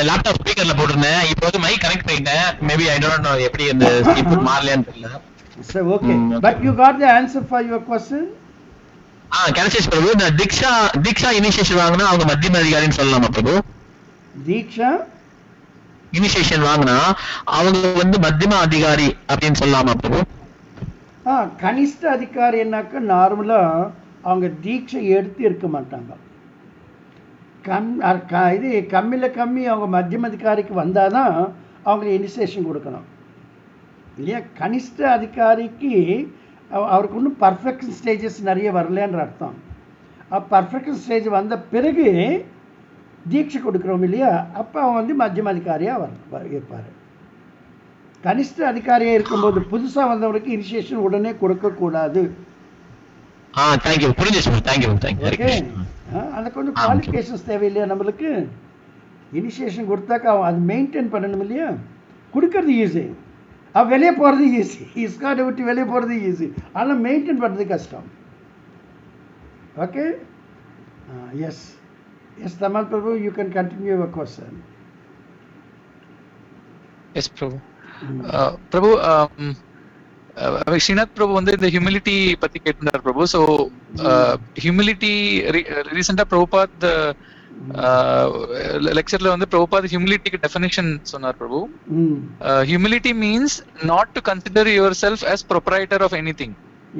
லேப்டாப் ஸ்பீக்கர்ல போட்டுருந்தேன், இப்போ வந்து மைக் கனெக்ட் பண்ணிட்டேன். மேபி ஐ டோன்ட் நோ எப்படி இந்த இன்புட் மாறலையான்னு தெரியல. சரி okay, but you got the answer for your question. கிடைச்சிச்சு பிரபு. இந்த தீக்ஷா இனிஷியேஷன் வாங்கினா அவங்க மத்தியம அதிகாரின்னு சொல்லலாமா பிரபு? தீக்ஷா இனிஷியேஷன் வாங்கினா அவங்க வந்து மத்தியம அதிகாரி அப்படின்னு சொல்லலாமா பிரபு? கனிஷ்ட அதிகாரி என்னாக்க நார்மலா அவங்க தீட்சை எடுத்து இருக்க மாட்டாங்க. இது கம்மி அவங்க மத்தியம அதிகாரிக்கு வந்தால் தான் அவங்களுக்கு இனிஷியேஷன் கொடுக்கணும் இல்லையா? கனிஷ்ட அதிகாரிக்கு அவருக்கு இன்னும் பர்ஃபெக்ஷன் ஸ்டேஜஸ் நிறைய வரலன்ற அர்த்தம். பர்ஃபெக்ஷன் ஸ்டேஜ் வந்த பிறகு தீட்சை கொடுக்குறோம் இல்லையா, அப்போ அவன் வந்து மத்தியம அதிகாரியாக இருப்பார். கனிஷ்ட அதிகாரியாக இருக்கும்போது புதுசாக வந்தவனுக்கு இனிஷியேஷன் உடனே கொடுக்கக்கூடாது. ஓகே, அந்த கொஞ்சம் குவாலிஃபிகேஷன்ஸ் தேவையில்லையா நம்மளுக்கு? இனிஷியேஷன் கொடுத்தாக்கா அவன் அது மெயின்டைன் பண்ணணும் இல்லையா? கொடுக்கறது ஈஸி, அவன் வெளியே போகிறது ஈஸி, இஸ்காட்டை விட்டு வெளியே போகிறது ஈஸி, ஆனால் மெயின்டைன் பண்ணுறது கஷ்டம். Okay, yes yes Tamal Prabhu, you can continue your question. Yes Prabhu. Prabhu Srinath Prabhu வந்து இந்த ஹியூமிலிட்டி பத்தி கேட்டிருந்தார் பிரபு. ஸோ ஹியூமிலிட்டி ரீசெண்டா பிரபுபாத் லெக்சர்ல வந்து பிரபுபாத் ஹியூமிலிட்டிக்கு டெஃபினிஷன் சொன்னார் Prabhu. Humility means not to consider yourself as proprietor of anything.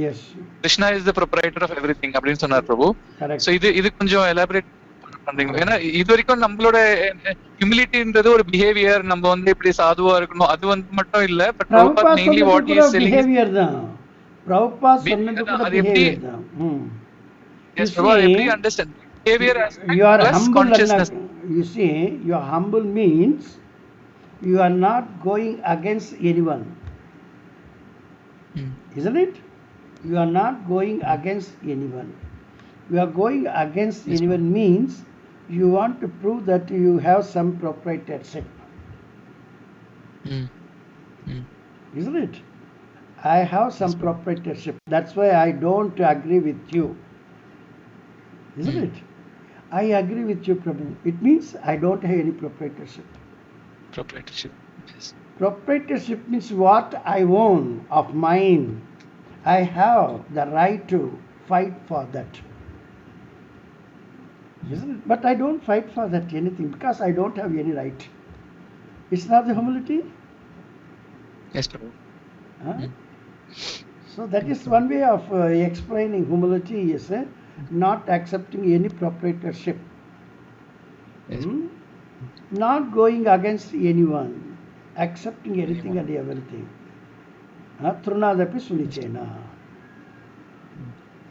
Yes, Krishna is the proprietor of everything அப்படின்னு சொன்னார் பிரபு. ஸோ இது கொஞ்சம் எலாபரேட் பண்றீங்க? ஏன்னா இது வரைக்கும் நம்மளோட ஹியூமிலிட்டின்றது ஒரு பிஹேவியர், நம்ம வந்து இப்படி சாதுவா இருக்கணும், அது வந்து மட்டும் இல்ல. But Prabhupada mainly what he is selling behaviour தான். பிரபுபாத் சொன்னது கூட பிஹேவியர் தான். Yes Prabhu, I really understand behavior aspect you are plus humble consciousness. You see, you are humble means you are not going against anyone. Isn't it? You are not going against anyone. You are going against anyone means you want to prove that you have some proprietorship. Isn't it? I have some proprietorship. That's why I don't agree with you. Isn't it? I agree with you, Prabhu. It means I don't have any proprietorship. Proprietorship. Yes. Proprietorship means what I own of mine. I have the right to fight for that. Isn't it? But I don't fight for that anything because I don't have any right. It's not the humility? Yes, Prabhu. So that is one way of explaining humility is not accepting any proprietorship. Yes. not going against anyone, accepting anything and everything. Trunadapi Sunichena.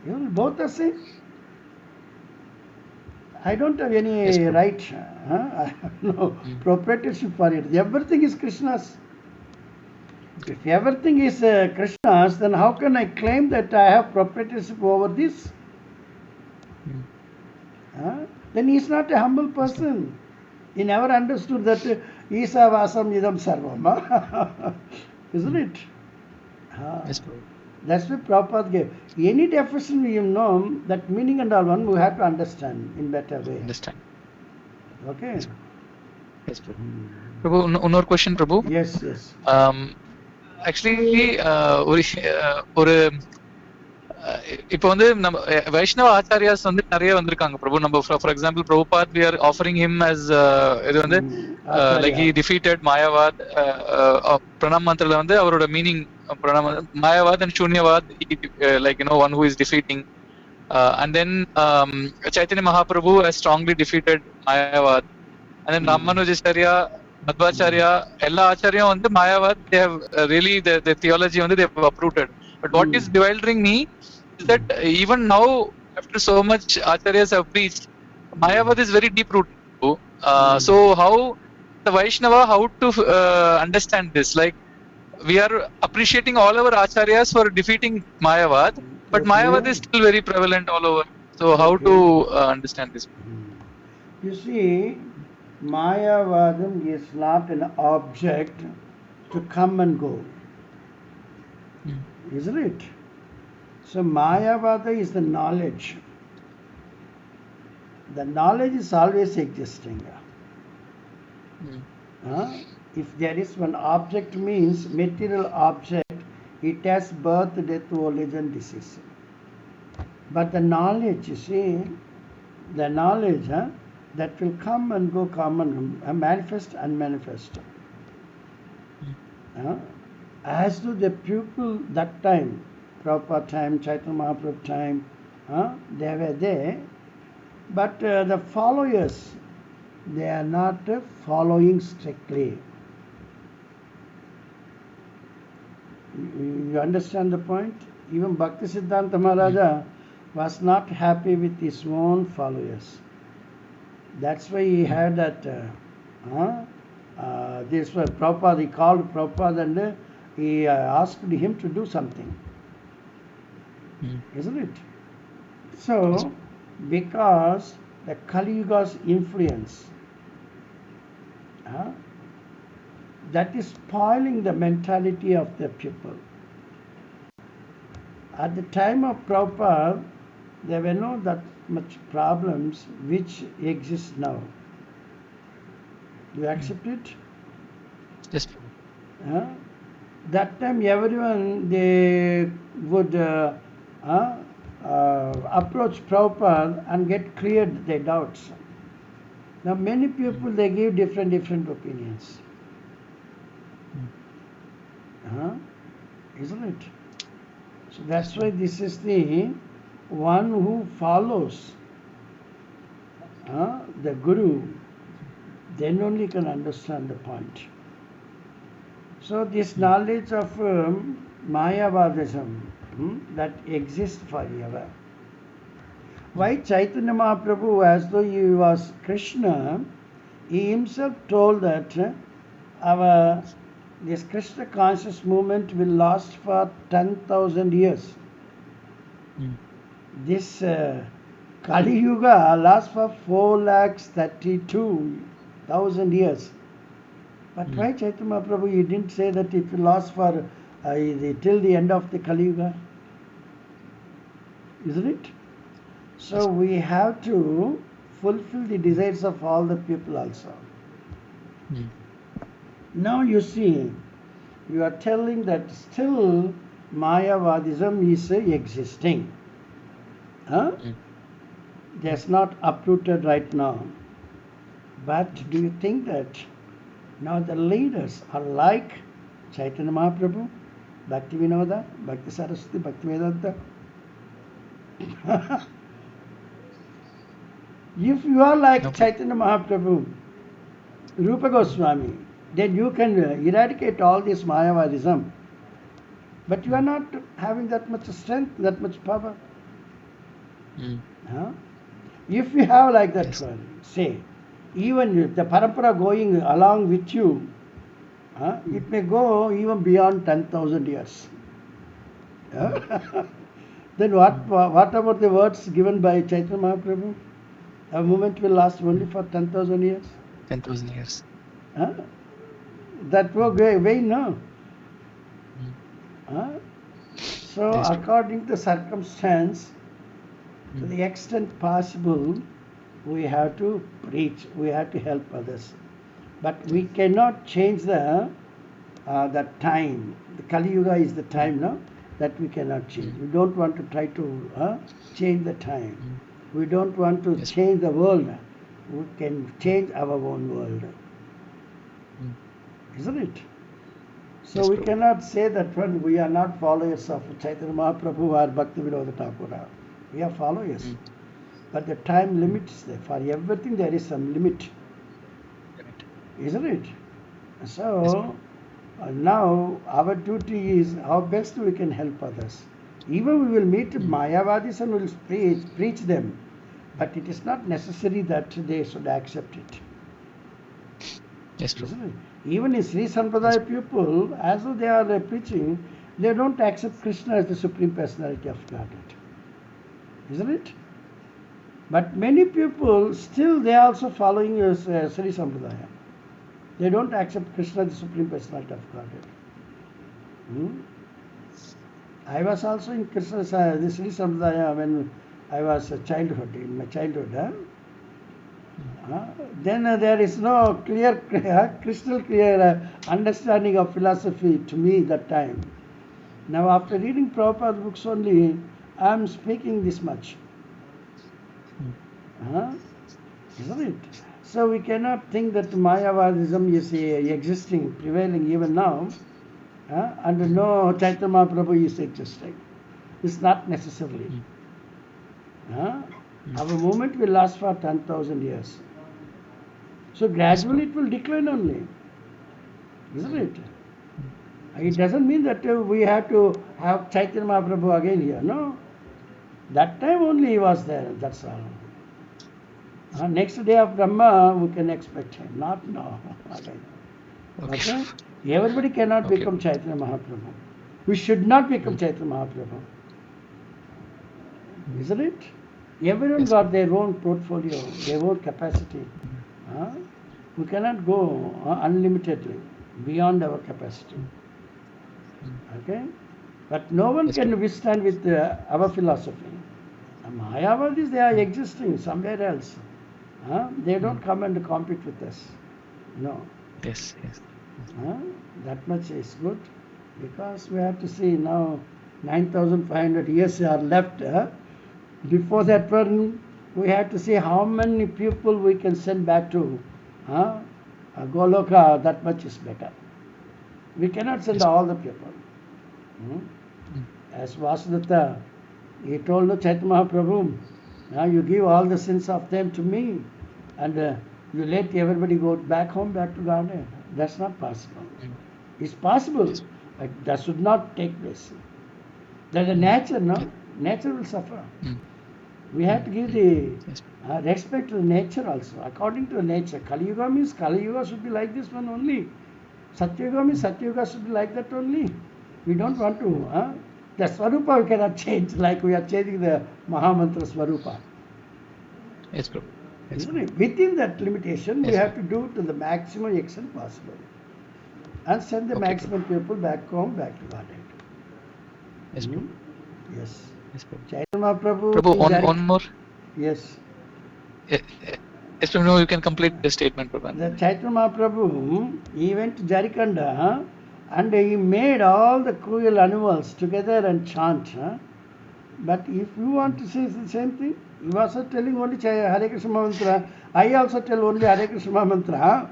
You will both the same. I don't have any right. I have no proprietorship for it. Everything is Krishna's. If everything is Krishna's, then how can I claim that I have proprietorship over this? Then he is not a humble person. He never understood that Isa Vasam Idam Sarvam. Isn't it? Yes, that's what Prabhupada gave. Any definition we know, that meaning and all one, we have to understand in better way. Understand. Okay? Yes, Prabhu. One more question, Prabhu. Yes, yes. Actually, ஒரு இப்போ வந்து நம்ம வைஷ்ணவ ஆச்சாரியாஸ் வந்து நிறைய வந்திருக்காங்க பிரபு. நம்ம for example Prabhupad we are offering him as இது வந்து like he defeated மாயாவாத். பிரணாம் மந்திரல வந்து அவரோட meaning Mayavad and Shunyavad, like one who is defeating, and then Chaitanya Mahaprabhu has strongly defeated மாயாவாத், and then Ramanujacharya, Madhvacharya, எல்லா ஆச்சாரியம் வந்து மாயாவாத் they have really the theology வந்து they have uprooted. But what is bewildering me is that even now, after so much acharyas have preached, Mayavad is very deep rooted. So how the Vaishnava, how to understand this? Like, we are appreciating all our acharyas for defeating Mayavad, but Mayavad is still very prevalent all over. So how to understand this? You see, Mayavadam is not an object to come and go. Isn't it? So Mayavada is the knowledge. The knowledge is always existing. If there is one object, means material object, it has birth, death, old age and disease. But the knowledge, you see, the knowledge that will come and go, manifest and manifest. As to the people that time, Prabhupada time, Chaitanya Mahaprabhu time, they were there, but the followers, they are not following strictly. You understand the point? Even Bhakti Siddhanta Maharaja was not happy with his own followers. That's why he had that, this was Prabhupada, he called Prabhupada and he asked him to do something. Isn't it? So, because the Kali Yuga's influence, that is spoiling the mentality of the people. At the time of Prabhupada, there were not that much problems which exist now. Do you accept it? Yes. That time everyone, they would approach Prabhupada and get cleared their doubts. Now many people, they give different opinions. Isn't it? So that's why this is the one who follows the Guru, then only can understand the point. So this knowledge of Mayavadism that exists forever. Why Chaitanya Mahaprabhu, as though he was Krishna, he himself told that this Krishna conscious movement will last for 10,000 years. This Kali Yuga lasts for 432,000 years. But why Chaitanya Mahaprabhu, he didn't say that it will last for till the end of the Kali Yuga? Isn't it? So we have to fulfill the desires of all the people also. Now you see, you are telling that still Mayavadism is existing. That's not uprooted right now. But do you think that now the leaders are like Chaitanya Mahaprabhu, Bhakti Vinoda, Bhakti Saraswati, Bhakti Vedanta? If you are like Chaitanya Mahaprabhu, Rupa Goswami, then you can eradicate all this Mayavadism. But you are not having that much strength, that much power. Huh? If you have like that one, say, even the parampara going along with you, it may go even beyond 10,000 years. Then what about the words given by Chaitanya Mahaprabhu? A movement will last only for 10,000 years. 10,000 years. That will go away now. So according to circumstance, to the extent possible, we have to preach, we have to help others. But we cannot change the time. The Kali Yuga is the time now that we cannot change. We don't want to try to change the time. We don't want to change the world. We can change our own world. Isn't it? So we cannot say that when we are not followers of Chaitanya Mahaprabhu or Bhaktivinoda Thakura. We are followers. But the time limit is there. For everything there is some limit. Isn't it? So now our duty is how best we can help others. Even we will meet Mayavadis and will preach them. But it is not necessary that they should accept it. Yes, true. Even in Sri Sampradaya people, as though they are preaching, they don't accept Krishna as the Supreme Personality of Godhead. Isn't it? But many people, still they are also following Sri Sampradaya. They don't accept Krishna as the Supreme Personality of Godhead. I was also in Krishna's the Sri Sampradaya when I was in my childhood. Then there is no clear, crystal clear understanding of philosophy to me that time. Now after reading Prabhupada's books only, I am speaking this much. Isn't it? So we cannot think that Mayavadism is existing, prevailing even now, and no Chaitanya Mahaprabhu is existing. It's not necessarily. Our movement will last for 10,000 years. So gradually it will decline only. Isn't it? It doesn't mean that we have to have Chaitanya Mahaprabhu again here. No. That time only he was there. That's all. Next day of Brahma, we can expect him. Not now. Again. Okay? Everybody cannot become Chaitanya Mahaprabhu. We should not become Chaitanya Mahaprabhu. Isn't it? Everyone got their own portfolio, their own capacity. We cannot go unlimitedly beyond our capacity. Okay? But no one can withstand with our philosophy. Mayavadis, they are existing somewhere else. They don't come and compete with us. No. Yes. That much is good, because we have to see now 9,500 years are left. Before that one, we have to see how many people we can send back to Goloka. That much is better. We cannot send all the people. As Vasudetta, he told Chaitanya Mahaprabhu, you give all the sins of them to me, and you let everybody go back home, back to Godhead. That's not possible. It's possible, but that should not take place. That's the nature, no? Nature will suffer. We have to give the respect to the nature also. According to the nature, Kali Yuga means Kali Yuga should be like this one only. Satya Yuga means Satya Yuga should be like that only. We don't want to. The Swarupa we cannot change like we are changing the Mahamantra Swarupa. Yes, bro. Within that limitation, we have to do to the maximum extent possible. And send the maximum people back home, back to Godhead. Yes, bro. Yes. Yes, bro. Chaitanya Mahaprabhu. Prabhu, one more. Yes. Yes, Prabhu, no, you can complete the statement, Prabhu. The Chaitanya Mahaprabhu, he went to Jarikanda and he made all the cruel animals together and chant. But if you want to say the same thing, he was telling only Hare Krishna Mantra. I also tell only Hare Krishna Mantra.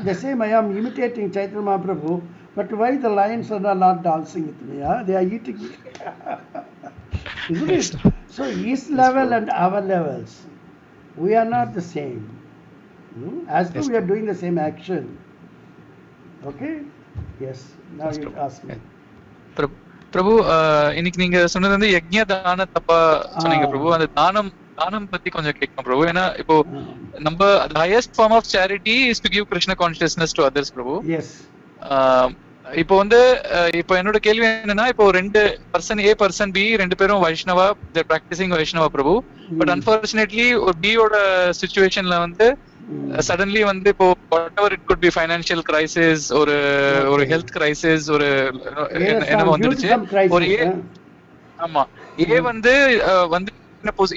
The same I am imitating Chaitanya Mahaprabhu. But why the lions are not dancing with me? They are eating me. Isn't it? So his level and our levels, we are not the same. As though we are doing the same action. Okay? Yes. Now Yes, you Prabhu. ask me. பிரபு இன்னைக்கு நீங்க சொன்னது வந்து யக்ஞ தான தப்பா சொன்னீங்க பிரபு. அந்த தானம் பத்தி கொஞ்சம் கேட்கணும் பிரபு. ஏன்னா இப்போ நம்ம highest form of charity is to give Krishna consciousness to others Prabhu. Yes. இப்போ வந்து இப்போ என்னோட கேள்வி என்னன்னா, இப்போ ரெண்டு பர்சன் ஏ பர்சன் பி ரெண்டு பேரும் Vaishnava, they're practicing Vaishnava Prabhu. But unfortunately ஒரு பியோட சிச்சுவேஷன்ல வந்து சடன்லி வந்து இப்போ whatever it could be financial crisis ஒரு ஹெல்த் கிரைசிஸ் ஒரு என்ன வந்துருச்சு ஒரு ஆமா ஏ வந்து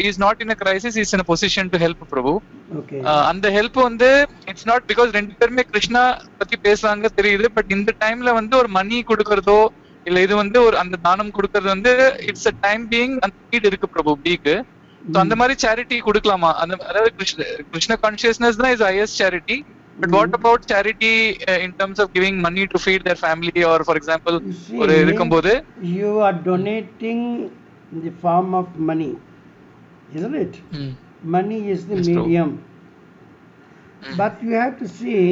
is not in a crisis, is in a position to help பிரபு. அந்த ஹெல்ப் வந்து இட்ஸ் நாட் பிகாஸ் ரெண்டு பேருமே கிருஷ்ணா பத்தி பேசுறாங்க தெரியுது. பட் இந்த டைம்ல வந்து ஒரு மணி கொடுக்கறதோ இல்ல இது வந்து ஒரு அந்த தானம் கொடுக்கறது வந்து இட்ஸ் அ டைம் பீயிங் அந்த நீட் இருக்கு பிரபு பிக்கு. So அந்த மாதிரி சேரிட்டி கொடுக்கலாமா? அந்த அதாவது கிருஷ்ண கான்ஷியஸ்னஸ் தான் is highest charity. But what about charity in terms of giving money to feed their family or for example ஒரு இருக்கும்போது you are donating in the form of money, isn't it? Money is the medium. But you have to see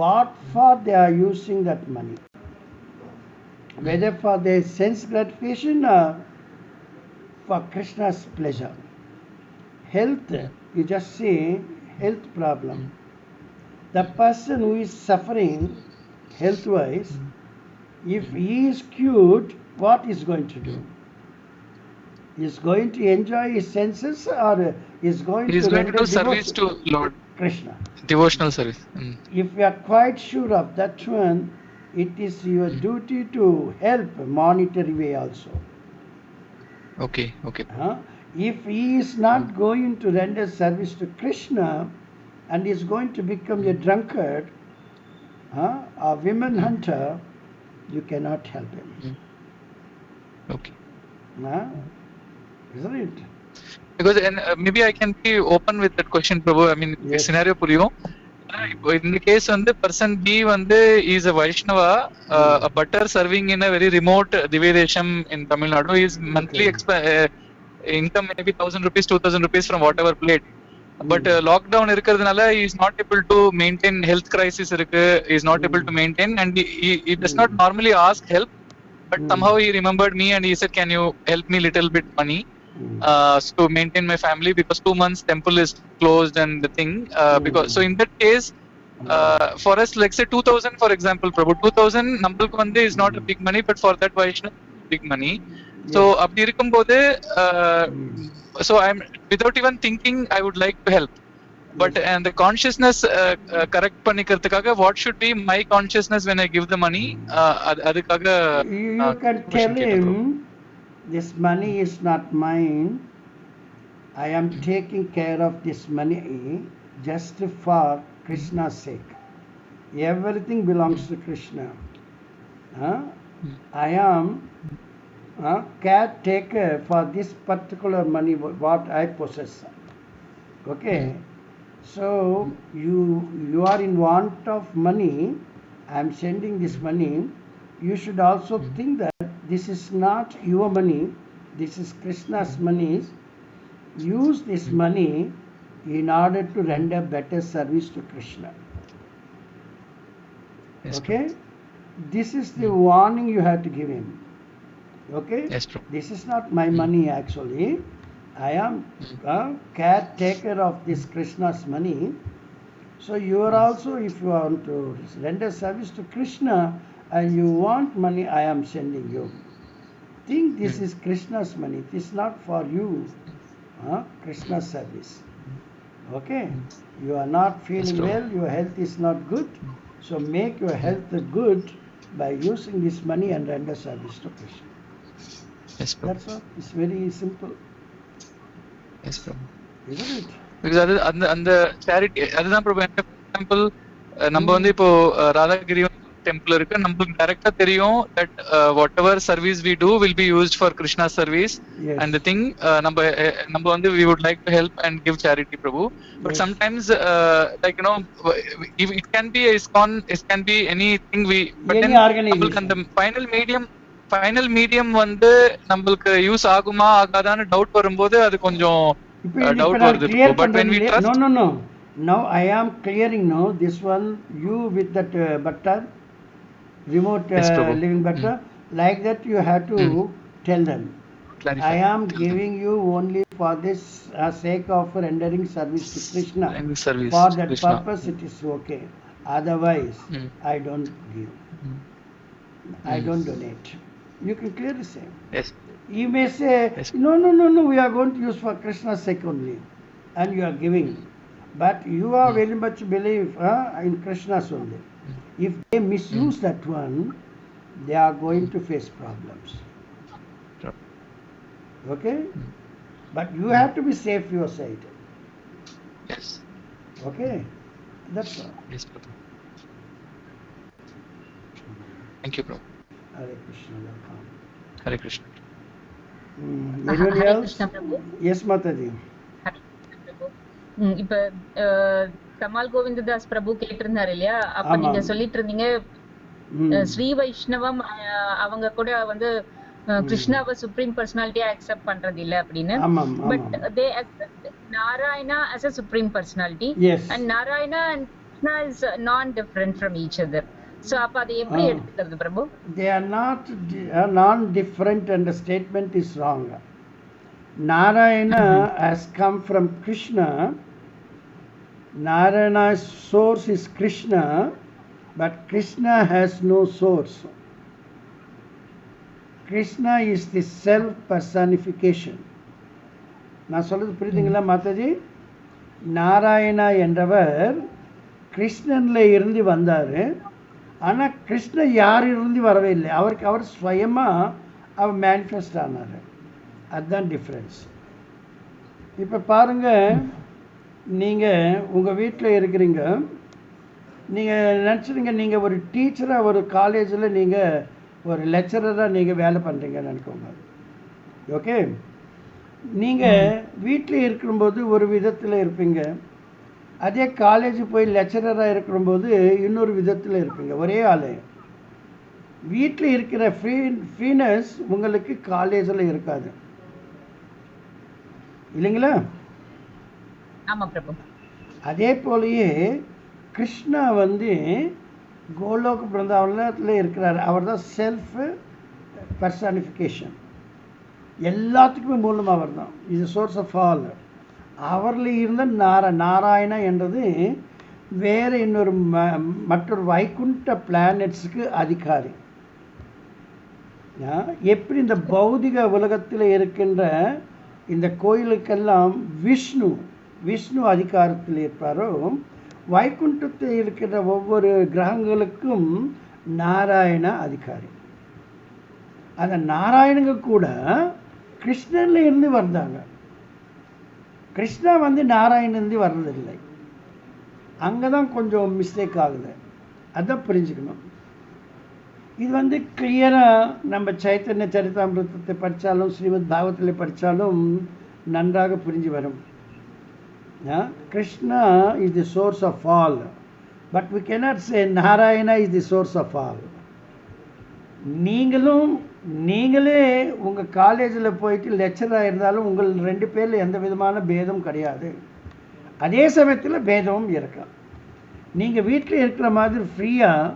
what for they are using that money, whether for their sense gratification or for Krishna's pleasure. Health, you just see health problem. The person who is suffering health wise, if he is cured, what is going to do? He is going to enjoy his senses or is going he is going to do service to Lord Krishna, devotional service. If you are quite sure of that one, it is your duty to help monetary way also. Okay. If he is not going to render service to Krishna and is going to become a drunkard, a women hunter, you cannot help him. Okay. Isn't it? Because maybe I can be open with that question, Prabhu. I mean, Yes. scenario புரியும். In the case வந்து person B வந்து is a Vaishnava, a butter serving in a very remote Divedesham in Tamil Nadu. His monthly income maybe 1,000 rupees, 2,000 rupees from whatever plate. But lockdown இருக்கிறதுனால he is not able to maintain, health crisis இருக்கு, he is not able to maintain and he does not normally ask help. But somehow he remembered me and he said, can you help me little bit money to maintain my family because 2 months temple is closed and the thing because so in that case for us like say 2,000 for example Prabhu, 2,000 நம்மளுக்கு வந்து is not a big money but for that Vaishnava big money. So அப்படி இருக்கும்போது so I'm without even thinking I would like to help but and the consciousness correct பண்ணிக்கிறதுக்காக what should be my consciousness when I give the money அதுக்காக you can tell him this money is not mine, I am taking care of this money just for Krishna's sake. Everything belongs to Krishna. I am caretaker for this particular money what I possess. Okay, so you are in want of money, I am sending this money. You should also think that this is not your money, this is Krishna's money. Use this money in order to render better service to Krishna. Yes, okay, this is the warning you have to give him. Okay, yes, this is not my money actually, I am caretaker of this Krishna's money. So you are also, if you want to render service to Krishna and you want money, I am sending you. Think this is Krishna's money, it is not for you. Krishna's service. Okay, you are not feeling well, your health is not good, so make your health good by using this money and render service to Krishna. Yes, that's all. It's very simple. Yes, Prabhu. Isn't it? Because அந்த charity அதுதான் Prabhu. Example நம்ம வந்து இப்போ ராதாகிரி temple இருக்கு, நம்மளுக்கு டைரக்டா தெரியும் that whatever service we do will be used for Krishna service. Yes. And the thing நம்ம வந்து we would like to help and give charity Prabhu. But Yes. sometimes like it can be ISKCON, it can be anything but Any then organization. நம்மளுக்கு அந்த final medium வந்து நம்மளுக்கு use ஆகுமா ஆகாதான்னு doubt வரும்போது அது கொஞ்சம் டவுட் வருது. But when we trust no Now I am clearing now this one, you with that butter, remote Yes, Prabhu. living butter, like that you have to tell them. Clarify. I am Tell them. giving you only for this sake of rendering service to Krishna. Rendering service For to that Krishna. purpose it is okay. Otherwise, I don't give. I don't donate. You can clearly say. Yes. You may say, Yes. no, we are going to use for Krishna's sake only. And you are giving. But you are very much believe in Krishna's only. If they misuse that one, they are going to face problems. Sure. Okay? But you have to be safe your side. Yes. Okay? That's all. Yes, Prabhu. Thank you, Prabhu. Hare Krishna, welcome. Hare Krishna. Anyone Hare else? Krishna Prabhu. Yes, Mataji. Hare Krishna Prabhu. இப்ப கமால் கோவிந்ததாஸ் பிரபு கேட்டிருந்தாரு இல்லையா, அப்ப ஆமாம். நீங்க சொல்லிட்டு இருந்தீங்க ம். ஸ்ரீ வைஷ்ணவம் அவங்க கூட வந்து கிருஷ்ணாவை சுப்ரீம் பர்சனாலிட்டியா அக்செப்ட் பண்றது இல்ல அப்படின்னு. ஆமாம், பட் ஆமாம். They accept Narayana as a supreme personality Yes. and narayana and krishna is non different from each other. So அப்ப அதை எப்படி எடுத்துக்கிறது பிரபு? They are not non-different and the statement is wrong. Narayana has come from Krishna. Narayana's source is Krishna, but Krishna has no source. Krishna is the self personification. நான் சொல்றது புரியுதுங்களா மாதாஜி? நாராயணா என்றவர் கிருஷ்ணன்ல இருந்து வந்தார். ஆனால் கிருஷ்ணன் யாரிலிருந்து வரவே இல்லை. அவர் ஸ்வயமாக அவர் மேனிஃபெஸ்ட் ஆனார். அதுதான் டிஃப்ரென்ஸ். இப்போ பாருங்கள், நீங்கள் உங்கள் வீட்டில் இருக்கிறீங்க, நீங்கள் நினச்சிடுங்க நீங்கள் ஒரு டீச்சராக ஒரு காலேஜில் நீங்கள் ஒரு லெக்சரராக நீங்கள் வேலை பண்ணுறீங்கன்னு நினைக்கோங்க. ஓகே, நீங்கள் வீட்டில் இருக்கும்போது ஒரு விதத்தில் இருப்பீங்க, அதே காலேஜ் போய் லெக்சரராக இருக்கிறபோது இன்னொரு விதத்தில் இருப்பீங்க. ஒரே ஆள். வீட்டில் இருக்கிற ஃப்ரீனஸ் உங்களுக்கு காலேஜில் இருக்காது, இல்லைங்களா? ஆமா பிரபு. அதே போலயே கிருஷ்ணா வந்து கோலோக பிருந்தாவனத்தில் இருக்கிறார். அவர் தான் செல்ஃப் பர்சானிஃபிகேஷன். எல்லாத்துக்குமே மூலம் அவர் தான். Is source of all. அவரில் இருந்த நாராயணா என்றது வேறு இன்னொரு மற்றொரு வைகுண்ட பிளானட்ஸுக்கு அதிகாரி. எப்படி இந்த பௌதிக உலகத்தில் இருக்கின்ற இந்த கோயிலுக்கெல்லாம் விஷ்ணு அதிகாரத்தில் இருப்பாரோ, வைகுண்டத்தில் இருக்கிற ஒவ்வொரு கிரகங்களுக்கும் நாராயண அதிகாரி. அந்த நாராயணங்க கூட கிருஷ்ணன்ல இருந்து வந்தாங்க. கிருஷ்ணா வந்து நாராயணன்லேருந்து வர்றதில்லை. அங்கே தான் கொஞ்சம் மிஸ்டேக் ஆகுது. அதான் புரிஞ்சுக்கணும். இது வந்து கிளியராக நம்ம சைத்தன்ய சரிதாமிருதத்தை படித்தாலும் ஸ்ரீமத் பாகவத்தில் படித்தாலும் நன்றாக புரிஞ்சு வரும். Krishna is the source of all, but we cannot say Narayana is the source of all. நீங்களே உங்கள் காலேஜில் போயிட்டு லெக்சராக இருந்தாலும் உங்கள் 2 பேரில் எந்த விதமான பேதம் கிடையாது. அதே சமயத்தில் பேதமும் இருக்கும். நீங்கள் வீட்டில் இருக்கிற மாதிரி ஃப்ரீயாக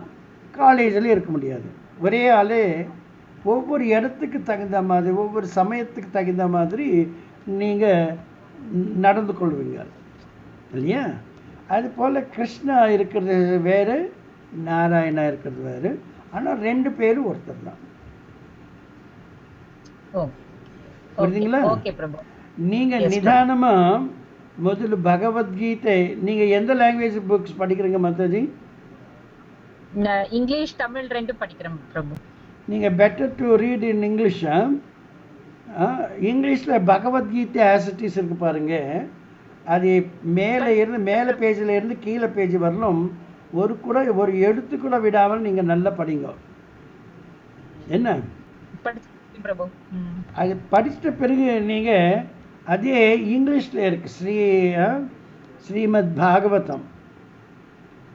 காலேஜில் இருக்க முடியாது. ஒரே ஆள் ஒவ்வொரு இடத்துக்கு தகுந்த மாதிரி, ஒவ்வொரு சமயத்துக்கு தகுந்த மாதிரி நீங்கள் நடந்து கொள்வீங்க, இல்லையா? அது போல் கிருஷ்ணா இருக்கிறது வேறு, நாராயணா இருக்கிறது வேறு. ஆனால் 2 பேரும் ஒருத்தர் தான். புரியுதுங்களா? நீங்கள் நிதானமாக முதல்ல பகவத்கீதை, நீங்கள் எந்த லாங்குவேஜ் புக்ஸ் படிக்கிறீங்க மாதாஜி? இங்கிலீஷ், தமிழ் 2 படிக்கிறேன் பிரபு. நீங்கள் better to read in English. இங்கிலீஷில் பகவத்கீதை ஆஸ் இட் இஸ் இருக்கு பாருங்க. அது மேலே பேஜில் இருந்து கீழே பேஜ் வரலும் ஒரு எழுத்து கூட விடாமல் நீங்கள் நல்லா படிங்க. என்ன பிரபு, அது படிச்சிட்ட பிறகு நீங்கள் அதே இங்கிலீஷில் இருக்கு ஸ்ரீமத் பாகவதம்,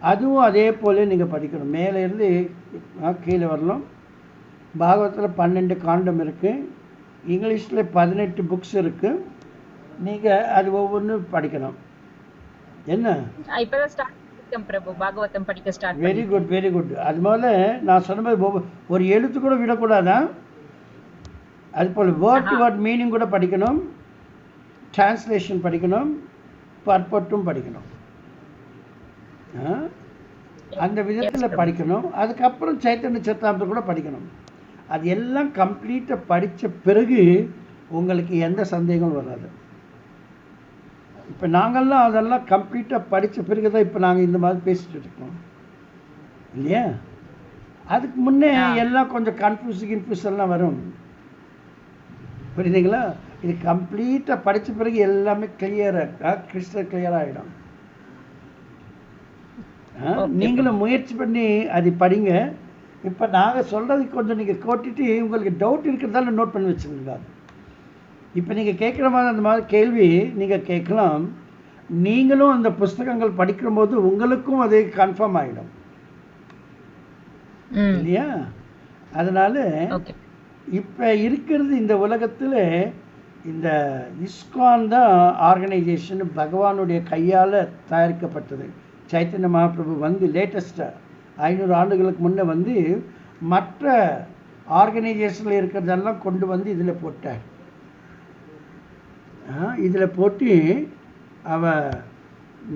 அதுவும் அதே போல நீங்கள் படிக்கணும். மேலே இருந்து கீழே வரலாம். பாகவத்தில் 12 காண்டம் இருக்குது. இங்கிலீஷில் 18 புக்ஸ் இருக்குது. நீங்கள் அது ஒவ்வொன்றும் படிக்கணும். என்ன இப்பதான் ஸ்டார்ட் பண்ணிருக்கேன் பிரபு, பாகவதம் படிக்க start very good very good. அது முதல்ல நான் சொன்ன மாதிரி ஒரு எழுத்து கூட விடக்கூடாதான். அது போல் வேர்ட் டு வேர்ட் மீனிங் கூட படிக்கணும், டிரான்ஸ்லேஷன் படிக்கணும், பர்பட்டும் படிக்கணும். அந்த விதத்தில் படிக்கணும். அதுக்கப்புறம் சைத்தன்ய சரிதாமிரதம் கூட படிக்கணும். அது எல்லாம் கம்ப்ளீட்டாக படித்த பிறகு உங்களுக்கு எந்த சந்தேகமும் வராது. இப்போ நாங்கள்லாம் அதெல்லாம் கம்ப்ளீட்டாக படித்த பிறகு தான் இப்போ நாங்கள் இந்த மாதிரி பேசிகிட்டு இருக்கோம் இல்லையா? அதுக்கு முன்னே எல்லாம் கொஞ்சம் கன்ஃபியூஸ் எல்லாம் வரும், புரியுதுங்களா? இது கம்ப்ளீட்டாக படித்த பிறகு எல்லாமே கிளியராக கிறிஸ்டல் கிளியராக ஆகிடும். நீங்களும் முயற்சி பண்ணி அது படிங்க. இப்போ நாங்கள் சொல்கிறதுக்கு கொஞ்சம் நீங்கள் கோட்டிட்டு உங்களுக்கு டவுட் இருக்கிறதால நோட் பண்ணி வச்சுருங்க. இப்போ நீங்கள் கேட்குற மாதிரி அந்த மாதிரி கேள்வி நீங்கள் கேட்கலாம். நீங்களும் அந்த புஸ்தகங்கள் படிக்கிற போது உங்களுக்கும் அது கன்ஃபார்ம் ஆகிடும் இல்லையா? அதனால இப்போ இருக்கிறது இந்த உலகத்தில் இந்த இஸ்கான் தான் ஆர்கனைசேஷன் பகவானுடைய கையால் தயாரிக்கப்பட்டது. சைத்தன்ய மகாபிரபு வந்து லேட்டஸ்ட்டாக 500 ஆண்டுகளுக்கு முன்னே வந்து மற்ற ஆர்கனைசேஷனில் இருக்கிறதெல்லாம் கொண்டு வந்து இதில் போட்டார். இதில் போட்டு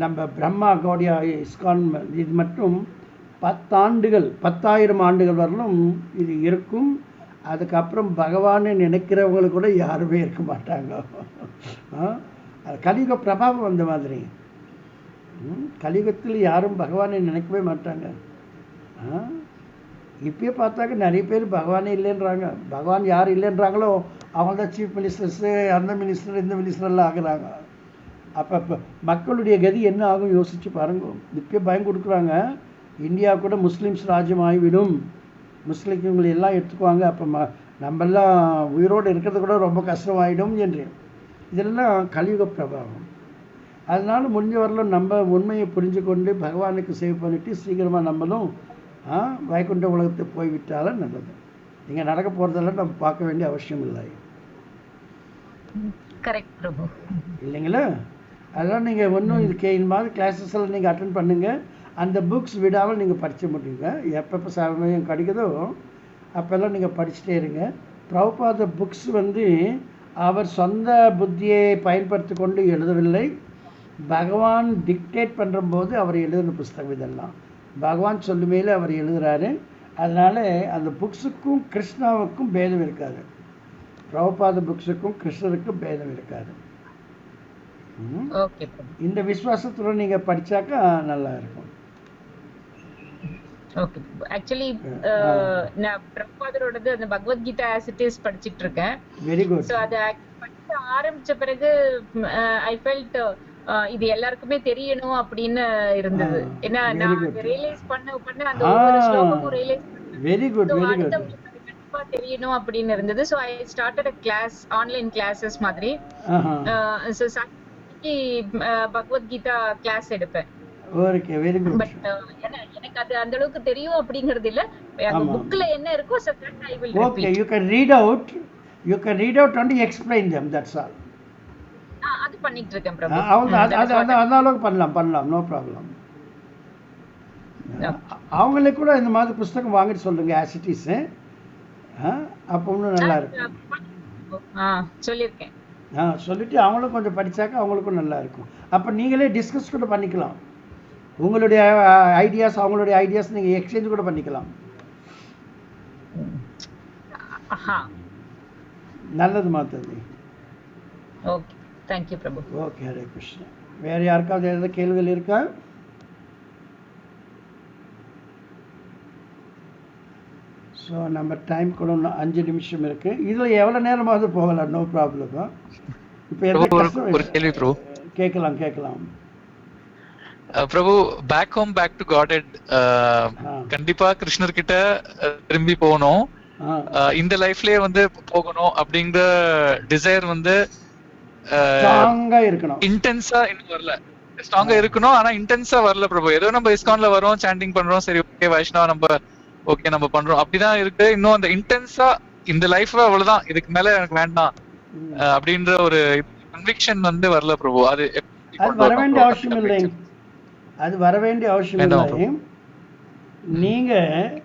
நம்ம பிரம்மா கௌடியா இஸ்கான் இது மட்டும் 10,000 ஆண்டுகள் வரலும் இது இருக்கும். அதுக்கப்புறம் பகவானை நினைக்கிறவங்களுக்கு கூட யாருமே இருக்க மாட்டாங்க. கலியுக பிரபாவம் அந்த மாதிரி. கலியுகத்தில் யாரும் பகவானை நினைக்கவே மாட்டாங்க. இப்பயே பார்த்தாக்க நிறைய பேர் பகவானே இல்லைன்றாங்க. பகவான் யார் இல்லைன்றாங்களோ அவங்க தான் சீஃப் மினிஸ்டர்ஸு, அந்த மினிஸ்டர் இந்த மினிஸ்டர்லாம் ஆகுறாங்க. அப்போ மக்களுடைய கதி என்ன ஆகும் யோசித்து பாருங்க. இப்பயே பயம் கொடுக்குறாங்க, இந்தியா கூட முஸ்லீம்ஸ் ராஜ்யம் ஆகிவிடும், முஸ்லீம்களை எல்லாம் எடுத்துக்குவாங்க, அப்போ நம்மெல்லாம் உயிரோடு இருக்கிறது கூட ரொம்ப கஷ்டமாயிடும் என்று. இதெல்லாம் கலியுக பிரபாவம். அதனால் முடிஞ்ச வரலும் நம்ம உண்மையை புரிஞ்சு கொண்டு பகவானுக்கு சேவ் பண்ணிவிட்டு சீக்கிரமாக நம்மளும் வைகுண்ட உலகத்துக்கு போய்விட்டாலும் நல்லது. நீங்கள் நடக்க போகிறதெல்லாம் நம்ம பார்க்க வேண்டிய அவசியம் இல்லை இல்லைங்களா? அதெல்லாம் நீங்கள் ஒன்றும் இதுக்கு இந்த மாதிரி கிளாஸஸ் எல்லாம் நீங்கள் அட்டென்ட் பண்ணுங்கள். அந்த புக்ஸ் விடாமல் நீங்கள் படிக்க முடியுங்க. எப்பப்போ சமயம் கிடைக்குதோ அப்போல்லாம் நீங்கள் படிச்சுட்டே இருங்க. பிரபுபாத புக்ஸ் வந்து அவர் சொந்த புத்தியை பயன்படுத்தி கொண்டு எழுதவில்லை. பகவான் டிக்டேட் பண்ணுறபோது அவர் எழுதின புஸ்தகம் இதெல்லாம். பகவான் சொல்லுமையில் அவர் எழுதுகிறாரு. அதனால் அந்த புக்ஸுக்கும் கிருஷ்ணாவுக்கும் பேதம் இருக்காது. பிரபுபாத புக்ஸுக்கும் கிருஷ்ணருக்கும் பேதம் இருக்காது. இந்த விசுவாசத்துல நீங்கள் படித்தாக்கா நல்லா இருக்கும். ஓகே. ஆக்சுவலி நான் பிரபுபாதரோடது அந்த பகவத்கீதா ஆஸ் இட் இஸ் படிச்சிட்டு இருக்கேன். Very good. சோ அத படிக்க ஆரம்பிச்ச பிறகு ஐ ஃபெல்ட் இது எல்லாருக்குமே தெரியணும் அப்படின்னு இருந்தது. ஏன்னா நான் ரியலைஸ் பண்ண அந்த ஒவ்வொரு ஸ்லோகமும் ரியலைஸ் பண்ணேன். Very good very good. கண்டிப்பா தெரியணும் அப்படின்னு இருந்தது. So I started a class, online classes மாதிரி. சோ சாயங்காலத்துக்கு பகவத்கீதா கிளாஸ் எடுப்பேன். Okay, very good. பட் எனக்கு அது அந்த அளவுக்கு தெரியும் அப்படிங்கிறது இல்ல. புக்ல என்ன இருக்கோ so that I will repeat. Okay, you can read out and explain them, that's all. அது பண்ணிட்டு இருக்கேன் பிரபு. அந்த அளவுக்கு பண்ணலாம், நோ ப்ராப்ளம். அவங்களே கூட இந்த மாதிரி புஸ்தகம் வாங்கிட்டு சொல்லுங்க as it is. அப்போ இன்னும் நல்லா இருக்கும். சொல்லியிருக்கேன். சொல்லிட்டு அவங்களும் கொஞ்சம் படித்தாக்க அவங்களுக்கும் நல்லா இருக்கும். அப்போ நீங்களே டிஸ்கஸ் கூட பண்ணிக்கலாம். உங்களுடைய ஐடியாஸ் அவங்களுடைய ஐடியாஸ் நீங்கள் எக்ஸ்சேஞ்ச் கூட பண்ணிக்கலாம். நல்லது மாத்தது. ஓகே, தேங்க்யூ பிரபு. ஓகே, ஹரே கிருஷ்ணா. வேறு யாருக்காவது ஏதாவது கேள்விகள் இருக்கா? ஸோ நம்ம டைம் கூட இன்னும் 5 நிமிஷம் இருக்குது. இதில் எவ்வளோ நேரமாவது போகலாம், நோ ப்ராப்ளம். இப்போ கேட்கலாம். Prabhu, back home back to God கண்டிப்பா கிருஷ்ணர் கிட்ட திரும்பி போகணும், இந்த லைஃப்லயே வந்து போகணும் அப்படிங்கிற டிசைர் வந்து ஸ்ட்ராங்கா இருக்கணும். இன்டென்ஸா இன்னும் வரல. ஸ்ட்ராங்கா இருக்கணும், ஆனா இன்டென்ஸா வரல பிரபு. ஏதோ நம்ம இஸ்கான்ல வரோம், சாண்டிங் பண்றோம், சரி ஓகே வைஷ்ணவா நம்ம பண்றோம், அப்படிதான் இருக்கு. இன்னும் அந்த இன்டென்ஸா இந்த லைஃப் அவ்வளவுதான், இதுக்கு மேல எனக்கு வேண்டாம் அப்படின்ற ஒரு கன்விக்ஷன் வந்து வரல பிரபு. அது அது வர வேண்டிய அவசியம் இல்லை, அது வர வேண்டிய அவசியம் இல்லை. நீங்கள்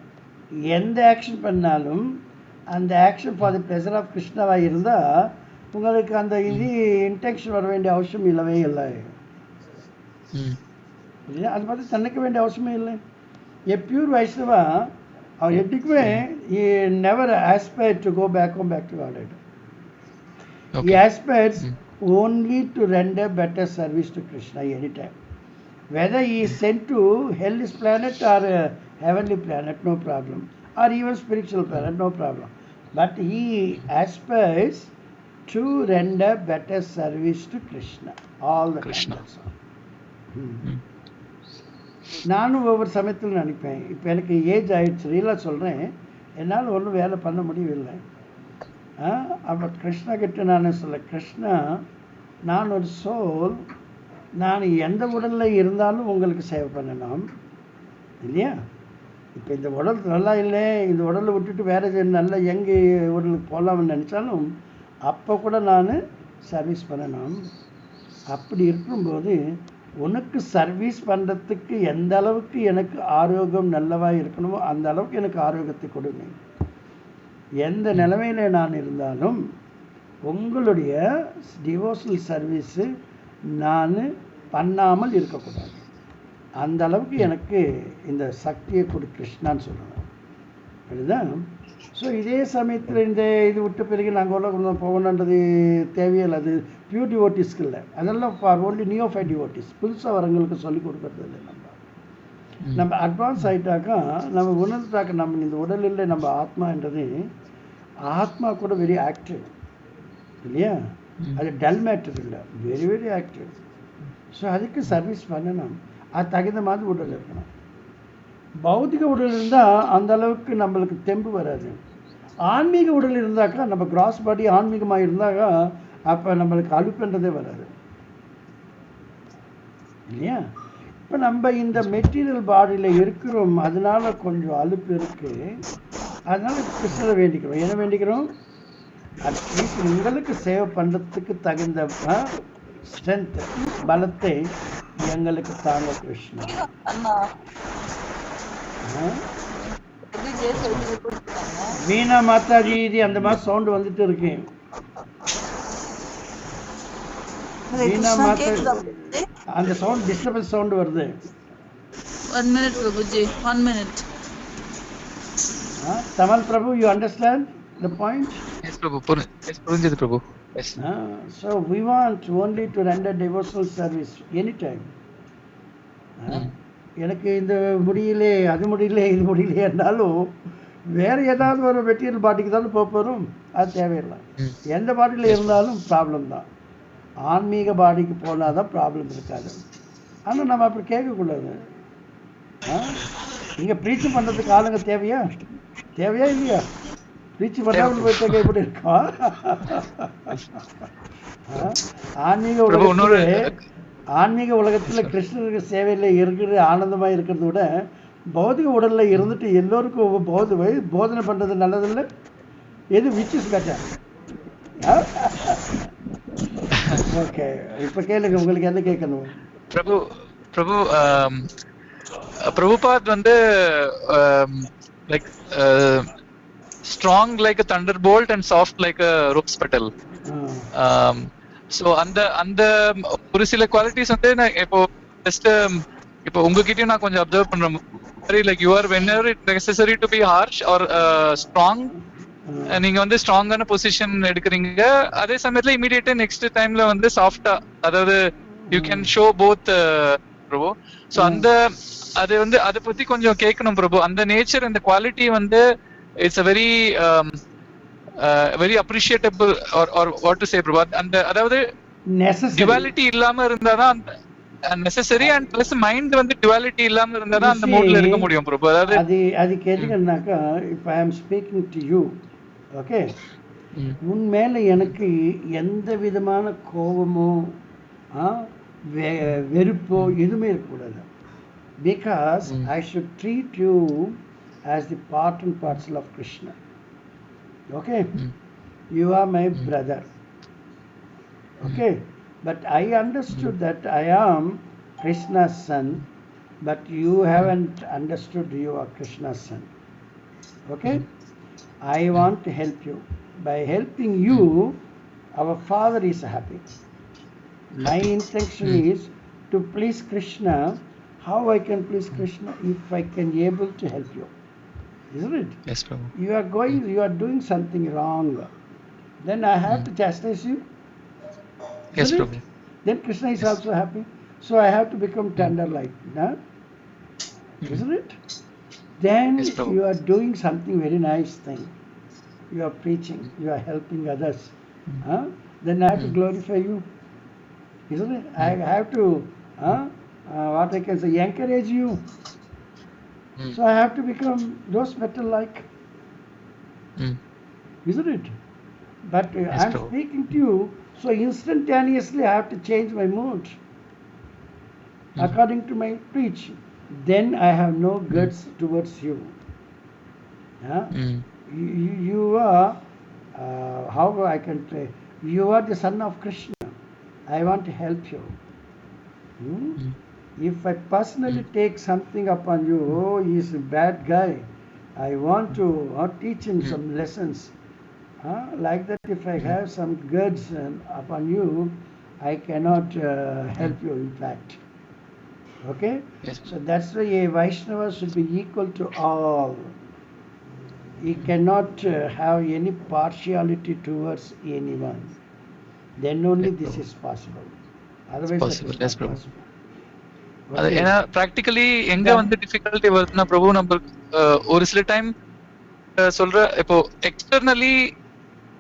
எந்த ஆக்ஷன் பண்ணாலும் அந்த ஆக்ஷன் ஃபார் தி ப்ளெசர் ஆஃப் கிருஷ்ணாவாக இருந்தால் உங்களுக்கு அந்த இது இன்டென்ஷன் வர வேண்டிய அவசியம் இல்லவே இல்லை. இல்லையா? அது பார்த்து தன்னைக்க வேண்டிய அவசியமே இல்லை. எ பியூர் வைஷ்ணவா அவன் எப்படிக்குமே never aspire to go back to God. He aspires only to render better service to Krishna anytime. Whether he is sent to hellish planet or heavenly planet, no problem. Or even spiritual planet, no problem. But he aspires to render better service to Krishna all the time. நானும் ஒவ்வொரு சமயத்தில் நினைப்பேன், இப்போ எனக்கு age ஆகிடுச்சு, ரீலாக சொல்கிறேன், என்னால் ஒன்றும் வேலை பண்ண முடியவில்லை. அப்போ கிருஷ்ணா கிட்ட நான் சொல்ல, கிருஷ்ணா நான் ஒரு சோல், நான் எந்த உடலில் இருந்தாலும் உங்களுக்கு சேவை பண்ணணும் இல்லையா? இப்போ இந்த உடல் நல்லா இல்லை, இந்த உடலை விட்டுட்டு வேறு நல்ல எங்கே உடலுக்கு போகலாம்னு நினச்சாலும் அப்போ கூட நான் சர்வீஸ் பண்ணணும். அப்படி இருக்கும்போது உனக்கு சர்வீஸ் பண்ணுறதுக்கு எந்த அளவுக்கு எனக்கு ஆரோக்கியம் நல்லவாக இருக்கணுமோ அந்த அளவுக்கு எனக்கு ஆரோக்கியத்தை கொடுங்க. எந்த நிலைமையில் நான் இருந்தாலும் உங்களுடைய டிவோஷனல் சர்வீஸு நான் பண்ணாமல் இருக்கக்கூடாது. அந்த அளவுக்கு எனக்கு இந்த சக்தியை கொடு கிருஷ்ணான்னு சொல்லணும். அதுதான். ஸோ இதே சமயத்தில் இந்த இது விட்ட பிறகு நாங்கள் உலகம் போகணுன்றது தேவையில்லை. அது பியூர் டிவோட்டிஸ்க்கு இல்லை, அதெல்லாம் ஃபார் ஓன்லி நியோஃபைட் டிவோட்டிஸ். புதுசாக வரவங்களுக்கு சொல்லிக் கொடுக்கறது இல்லை. நம்ம அட்வான்ஸ் ஆகிட்டாக்கா நம்ம உணர்ந்தாக்க நம்ம இந்த உடல் இல்லை, நம்ம ஆத்மான்றது ஆத்மா கூட வெரி ஆக்டிவ் இல்லையா? அது டல் மேட்டர் இல்லை, வெரி வெரி ஆக்டிவ். ஸோ அதுக்கு சர்வீஸ் பண்ணணும். அது தகுந்த மாதிரி உடல் இருக்கணும். பௌதிக உடல் இருந்தால் அந்த அளவுக்கு நம்மளுக்கு தெம்பு வராது. ஆன்மீக உடல் இருந்தாக்கா, நம்ம கிராஸ் பாடி ஆன்மீகமாக இருந்தாக்கா அப்போ நம்மளுக்கு அலுப்புன்றதே வராது இல்லையா? இப்போ நம்ம இந்த மெட்டீரியல் பாடியில் இருக்கிறோம், அதனால கொஞ்சம் அலுப்பு இருக்குது. அதனால் கிருஷ்ணரை வேண்டிக்கிறோம். என்ன வேண்டிக்கிறோம்? அட்லீஸ்ட் உங்களுக்கு சேவை பண்ணுறதுக்கு தகுந்த ஸ்ட்ரென்த், பலத்தை எங்களுக்கு தாங்க கிருஷ்ணா. வீணா மாதாஜி இது அந்த மாதிரி சவுண்ட் வந்துட்டு இருக்கு. வீணா மாதாஜி அந்த சவுண்ட் டிஸ்டர்பன்ஸ் சவுண்ட் வருது. 1 minute Prabhuji, 1 minute. Tamal Prabhu, you understand the point? Yes Prabhu, yes புரிஞ்சது Prabhu. Yes. So we want only to render devotional service anytime. எனக்கு இந்த முடியலே, அது முடியல, இது முடியல என்றாலும் வேறு ஏதாவது ஒரு மெட்டீரியல் பாடிக்கு தானே போகிறோம், அது தேவையில்லை. எந்த பாடியில் இருந்தாலும் ப்ராப்ளம் தான். ஆன்மீக பாடிக்கு போனால் தான் ப்ராப்ளம் இருக்காது. ஆனால் நம்ம அப்படி கேட்கக்கூடாது. இங்கே ப்ரீச் பண்ணுறதுக்கு ஆளுங்க தேவையா இல்லையா? ப்ரீச் பண்ணாமல் போயிட்டு எப்படி இருக்கோம்? ஆன்மீக உலகத்தில் கிருஷ்ணருக்கு சேவையில் இருக்கிற ஆனந்தமாக இருக்கிறத விட பௌதிக உடலில் இருந்துட்டு எல்லோருக்கும் போதனை பண்ணுறது நல்லதில்லை. எது விச் இஸ் பெட்டர்? ஓகே, இப்போ கேளுங்க, உங்களுக்கு என்ன கேட்கணும்? பிரபுபாத் வந்து like strong like a thunderbolt and soft like a rose petal. So அந்த ஒரு சில குவாலிட்டிஸ் வந்து இப்போ ஜஸ்ட் இப்போ உங்ககிட்டயும் நான் கொஞ்சம் அப்சர்வ் பண்றேன். very like you are whenever it necessary to be harsh or strong, நீங்க வந்து ஸ்ட்ராங்கான பொசிஷன் எடுக்கிறீங்க. அதே சமயத்துல இமிடியேட்டா நெக்ஸ்ட் டைம்ல வந்து சாஃப்டா, அதாவது you can show both Prabhu. So அந்த அது வந்து அதை பத்தி கொஞ்சம் கேட்கணும் பிரபு. அந்த நேச்சர், அந்த குவாலிட்டி வந்து it's a very very appreciable or what to say பிரபு. அந்த அதாவது duality இல்லாம இருந்தாதான் necessary and plus mind வந்து duality இல்லாம இருந்தாதான் அந்த மோட்ல இருக்க முடியும் பிரபு. அதாவது அது கேட்டீங்கன்னாக்கா, if I am speaking to you, okay, உன் மேல எனக்கு எந்த விதமான கோபமோ வெறுப்போ எதுவுமே இருக்கக்கூடாது. Because I should treat you as the part and parcel of Krishna. Okay? You are my brother. Okay? But I understood that I am Krishna's son, but you haven't understood you are Krishna's son. Okay? I want to help you. By helping you, our Father is happy. My intention is to please Krishna. How I can please Krishna? If I can able to help you. Isn't it? Yes, Prabhu. You are doing something wrong. Then I have to chastise you. Yes, Isn't it? Prabhu. Then Krishna is Yes. also happy. So I have to become tender like, huh? Isn't it? Then Yes, Prabhu. you are doing something very nice thing. You are preaching. You are helping others. Huh? Then I have to glorify you. Isn't it? I have to, what I can say, encourage you. So I have to become rose metal like. Isn't it? But Yes, I'm Prabhu. speaking to you, so instantaneously I have to change my mood according to my preach. Then I have no guts towards you. Yeah? You are, how I can say, you are the son of Krishna. I want to help you. If I personally take something upon you, oh, he's a bad guy, I want to teach him some lessons. Like that, if I have some goods upon you, I cannot help you, in fact. Okay? Yes. So that's why a Vaishnava should be equal to all. He cannot have any partiality towards anyone. Then only Yes, this Prabhu. is possible. Otherwise, possible. that is Yes, not Prabhu. possible. அது Okay. ஏன்னா practically எங்க That- வந்து difficulty வருதுன்னா பிரபு நம்ம ஒரு சில time சொல்ற இப்போ எக்ஸ்டர்னலி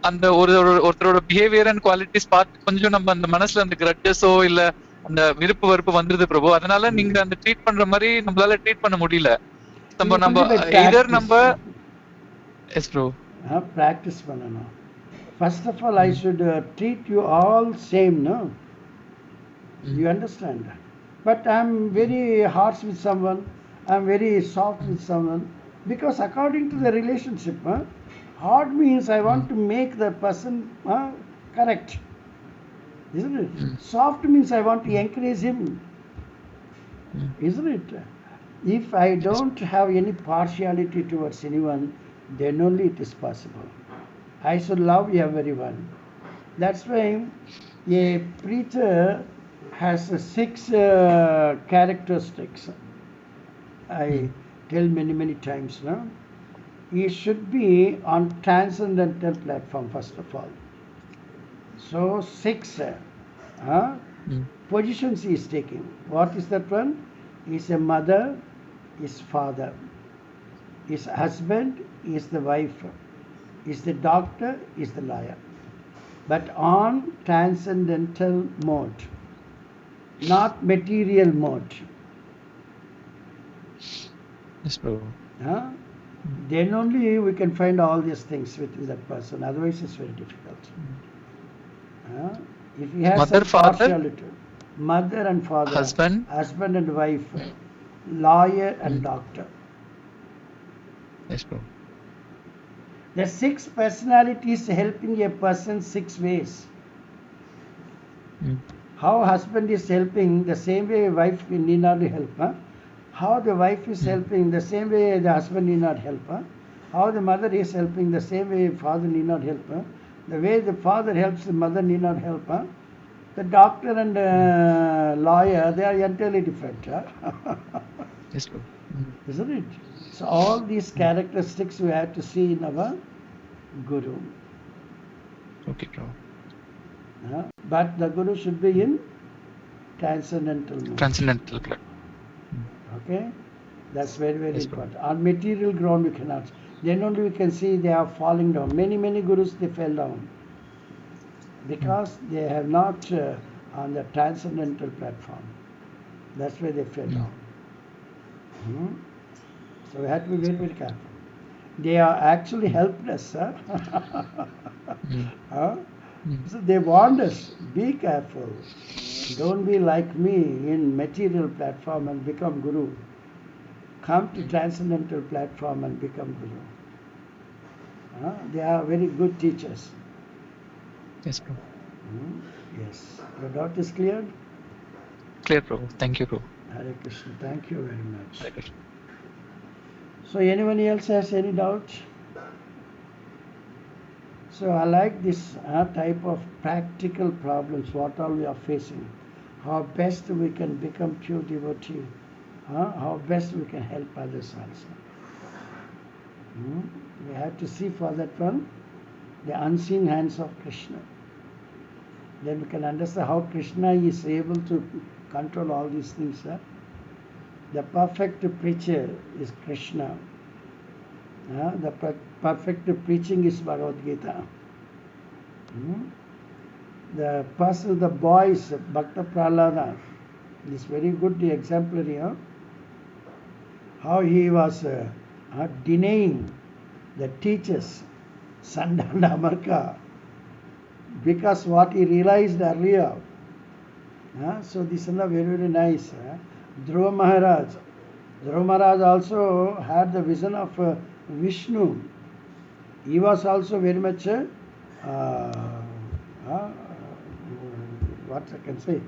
அந்த ஒருத்தரோட பிஹேவியர் அண்ட் குவாலிட்டிஸ் பார்த்து கொஞ்சம் நம்ம அந்த மனசுல அந்த கிரட்ஜஸோ இல்ல அந்த விருப்பு வெறுப்பு வந்துருது பிரபு. அதனால நீங்க அந்த ட்ரீட் பண்ற மாதிரி நம்மளால ட்ரீட் பண்ண முடியல. நம்ம Only by எதர் practice. நம்ம எஸ் ப்ரோ Practice பண்ணணும். First of all, I should treat you all same, no? You understand? But I'm very harsh with someone. I'm very soft with someone. Because according to the relationship, hard means I want to make the person correct. Isn't it? Soft means I want to encourage him. Isn't it? If I don't have any partiality towards anyone, then only it is possible. I should love everyone. That's why a preacher has 6 characteristics. I tell many times now. He should be on transcendental platform first of all. So 6 positions he is taking. What is that one? He is a mother, his father, his husband, is the wife, is the doctor, is the lawyer. But on transcendental mode, not material mode. Yes bro Then only we can find all these things within that person. Otherwise, it's very difficult. If he has Mother, some father, partiality, mother and father, husband and wife, lawyer and doctor. Yes bro The 6 personalities helping a person 6 ways. How husband is helping, the same way wife need not help. How the wife is helping, the same way the husband need not help. How the mother is helping, the same way father need not help. The way the father helps, the mother need not help. The doctor and lawyer, they are entirely different. Yes bro Isn't it? So all these characteristics we have to see in our Guru. Okay bro But the Guru should be in transcendental mode. Transcendental blood Okay? That's very Yes, bro. important. On material ground we cannot. Then only we can see they are falling down. Many Gurus they fell down. Because they have not on the transcendental platform. That's why they fell down. So we have to be very careful. They are actually helped us. So they warned us, be careful. Don't be like me in material platform and become Guru. Come to transcendental platform and become Guru. They are very good teachers. Yes bro Yes. Your doubt is cleared? Clear, Prabhu. Thank you, Prabhu. Hare Krishna. Thank you very much. Hare Krishna. So anyone else has any doubt? So I like this type of practical problems, what all we are facing. How best we can become pure devotee. How best we can help others also. We have to see for that one the unseen hands of Krishna. Then we can understand how Krishna is able to control all these things. The perfect preacher is Krishna. The perfect preaching is Bhagavad Gita. The person, the boy is Bhakta Prahlada. Is very good exemplary. How he was denying the teachers, Sanda and Amarka, because what he realized earlier. So this is very, very nice. Dhruva Maharaj also had the vision of Vishnu. He was also very much what I can say,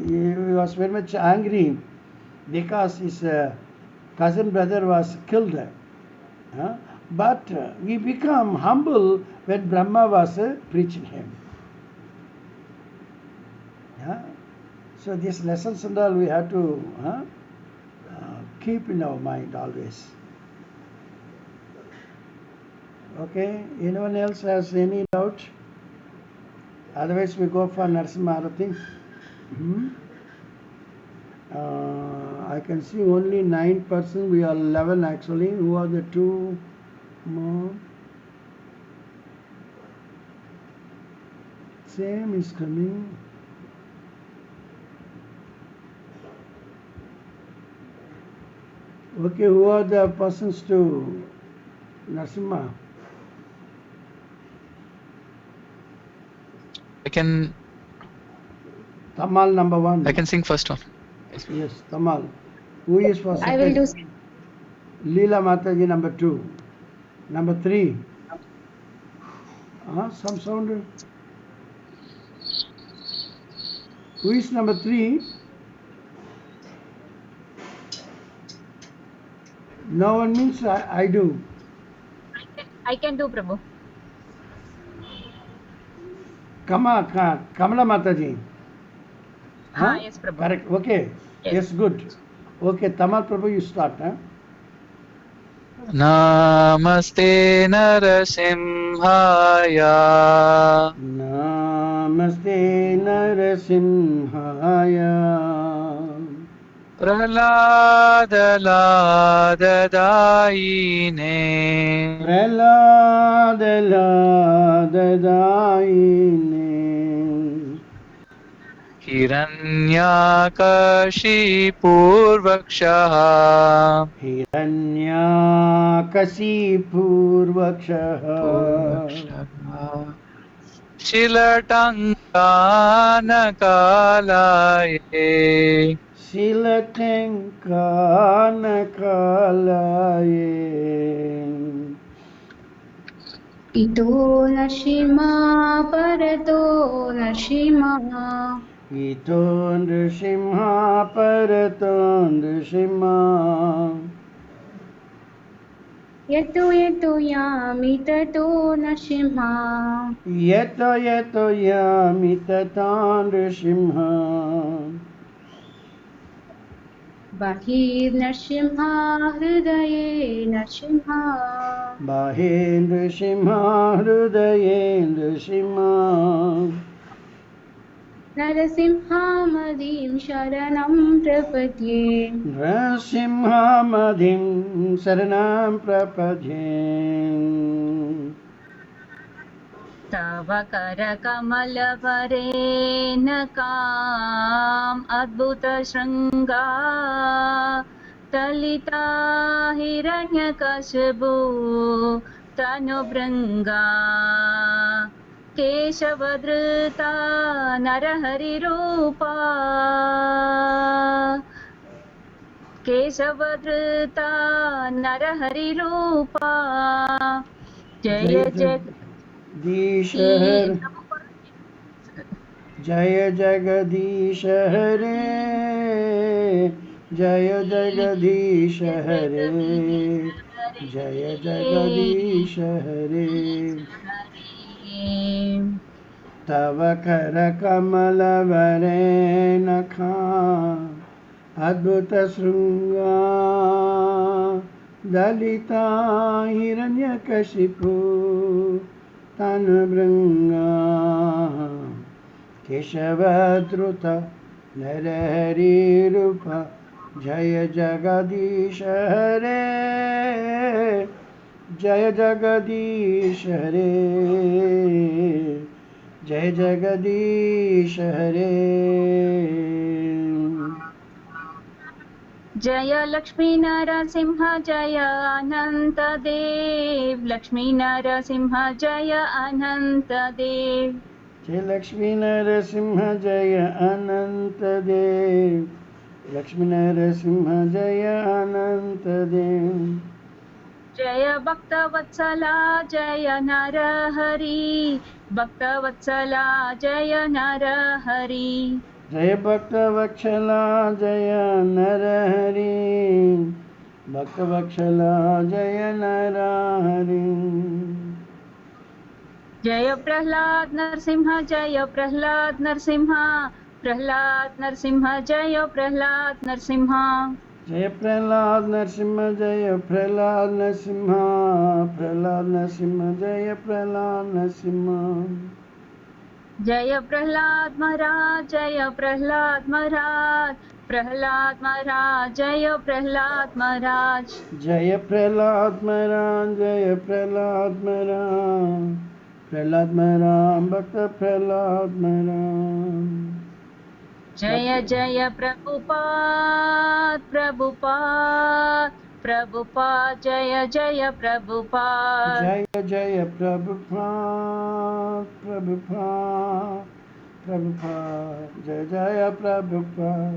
he was very much angry because his cousin brother was killed. But he became humble when Brahma was preaching him. So these lessons and all we have to keep in our mind always. Okay, anyone else has any doubt? Otherwise we go for Narasimha Arati. I can see only 9%. We are 11 actually. Who are the two more? Same is coming. Okay, who are the persons to Narasimha? Tamal number 1. I can sing first one. Yes, Tamal. Who is for second? I will do. Leela Mataji number 2. Number 3. Some sound. Who is number 3? No one means I do. I can do, Prabhu. Kamala Mataji. Yes, Prabhu. Correct. Okay. Yes, good. Okay, Tamal Prabhu, you start. Namaste Narasimhaya. Namaste Narasimhaya. Praladadayine. Praladadayine. Hiranyakashipurvakshaha. Hiranyakashipurvakshaha. Shilatankanakalaye. Shilatankanakalaye. Ito Nrsimha Parato Nrsimha. Ito Nrsimha Parato Nrsimha. Yato yato yami tato Nrsimha. Yato yato yami tato Nrsimha. Bahir Nrsimha Hridaye Nrsimha. Bahir Nrsimha Hridaye Nrsimha. Narasimha Madhim Sharanam Prapadye. Narasimha Madhim Saranam Prapadye. तव कर कमल परेन काम अद्भुत श्रृंगा तलिता हिरण्यकशिपु तनुभृंगा केशवधृता नरहरि रूपा केशवधृता नरहरि रूपा जय जय Dishar जय जगदीश हरे, जय जगदीश हरे, जय जगदीश हरे। तव कर कमल वरे नखा, अद्भुत श्रृंगा, दलिता हिरण्यकशिपु तन भृंगा, केशवद्रुत नरहरि रूप, जय जगदीश हरे, जय जगदीश हरे, जय जगदीश हरे। जय लक्ष्मी नरसिंह जय अनंत देव, लक्ष्मी नरसिंह जय अनंत देव। जय लक्ष्मी नरसिंह जय अनंत देव, लक्ष्मी नरसिंह जय अनंत देव। जय भक्त वत्सला जय नर हरि, भक्त वत्सला जय नर हरि। जय भक्त वत्सला जय नर हरि, भक्त वत्सला जय नर हरि। जय प्रहलाद नरसिंह जय प्रहलाद नरसिंह, प्रहलाद नरसिंह जय प्रहलाद नरसिंह। जय प्रहलाद नरसिंह जय प्रहलाद नरसिंह, प्रहलाद नरसिंह जय प्रहलाद नरसिंह। जय प्रहलाद महाराज जय प्रहलाद महाराज, प्रहलाद महाराज जय प्रहलाद महाराज। जय प्रहलाद महाराज जय प्रहलाद महाराज, प्रहलाद महाराज भक्त प्रहलाद महाराज। जय जय प्रभुपाद प्रभुपाद प्रभुपाद, जय जय प्रभुपाद। जय जय प्रभुपाद प्रभुपाद प्रभुपाद, जय जय प्रभुपाद।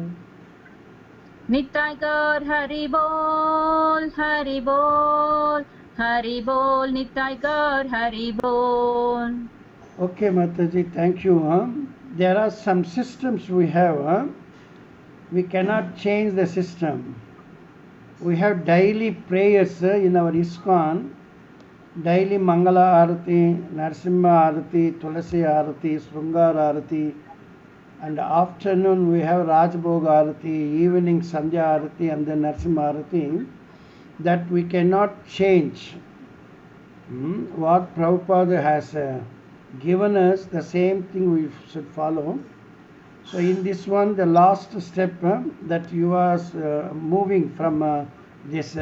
निताय गौर हरि बोल हरि बोल, हरि बोल निताय गौर हरि बोल। Okay, Mataji, thank you. There are some systems we have. We cannot change the system. We have daily prayers in our ISKCON. Daily Mangala Arati, Narasimha Arati, Tulasi Arati, Srungar Arati. And afternoon we have Rajbhoga Arati, evening Sandhya Arati and then Narasimha Arati. That we cannot change. What Prabhupada has given us, the same thing we should follow. So in this one, the last step that you are moving from this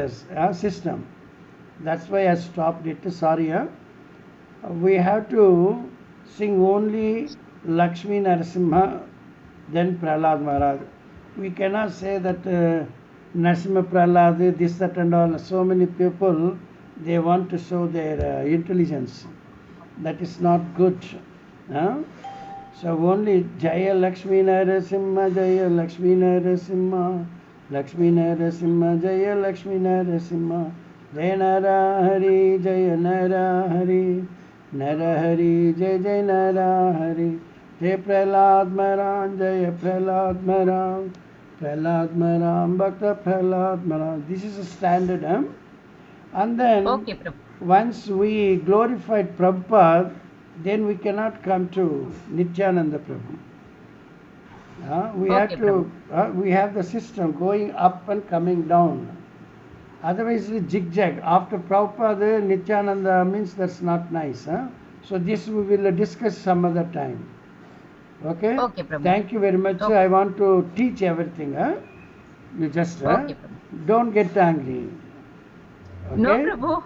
system. That's why I stopped it. Sorry. We have to sing only Lakshmi Narasimha, then Prahlad Maharaj. We cannot say that Narasimha Prahlad, this, that and all. So many people, they want to show their intelligence. That is not good. So only Jaya Lakshmi Narasimha, Jaya Lakshmi Narasimha, Lakshmi Narasimha, Jaya Lakshmi Narasimha, Jaya Narahari, Jaya Narahari, Narahari, Jaya Jaya Narahari, Jaya Prahlad Maharaj, Jaya Prahlad Maharaj, Prahlad Maharaj, Bhakta Prahlad Maharaj. This is a standard. And then Okay, Prabhu. Once we glorified Prabhupada, then we cannot come to Nityananda Prabhu. We have the system going up and coming down. Otherwise, it's zigzag. After Prabhupada, Nityananda means that's not nice. So this we will discuss some other time. Okay? Okay, Prabhu. Thank you very much. Okay. I want to teach everything. You just Okay, Prabhu. don't get angry. Okay? No, Prabhu.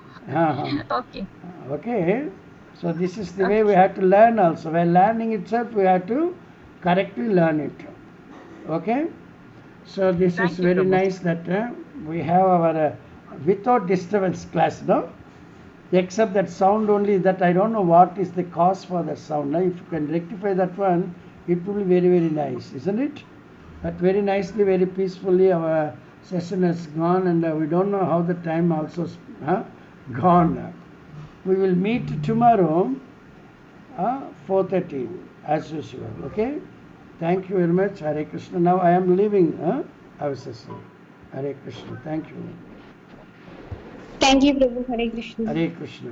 Okay. Okay. So this is the way we have to learn also. While learning itself, we have to correctly learn it. Okay. So this Thank is you, very Prabhu. nice that we have our without disturbance class, no? Except that sound only, that I don't know what is the cause for that sound. Now, if you can rectify that one, it will be very, very nice, isn't it? But very nicely, very peacefully, our session has gone, and we don't know how the time also gone. We will meet tomorrow 4:30. as usual. Okay, thank you very much. Hare Krishna. Now I am leaving our session. Hare Krishna. Thank you. Thank you, Prabhu. Hare Krishna. Hare Krishna.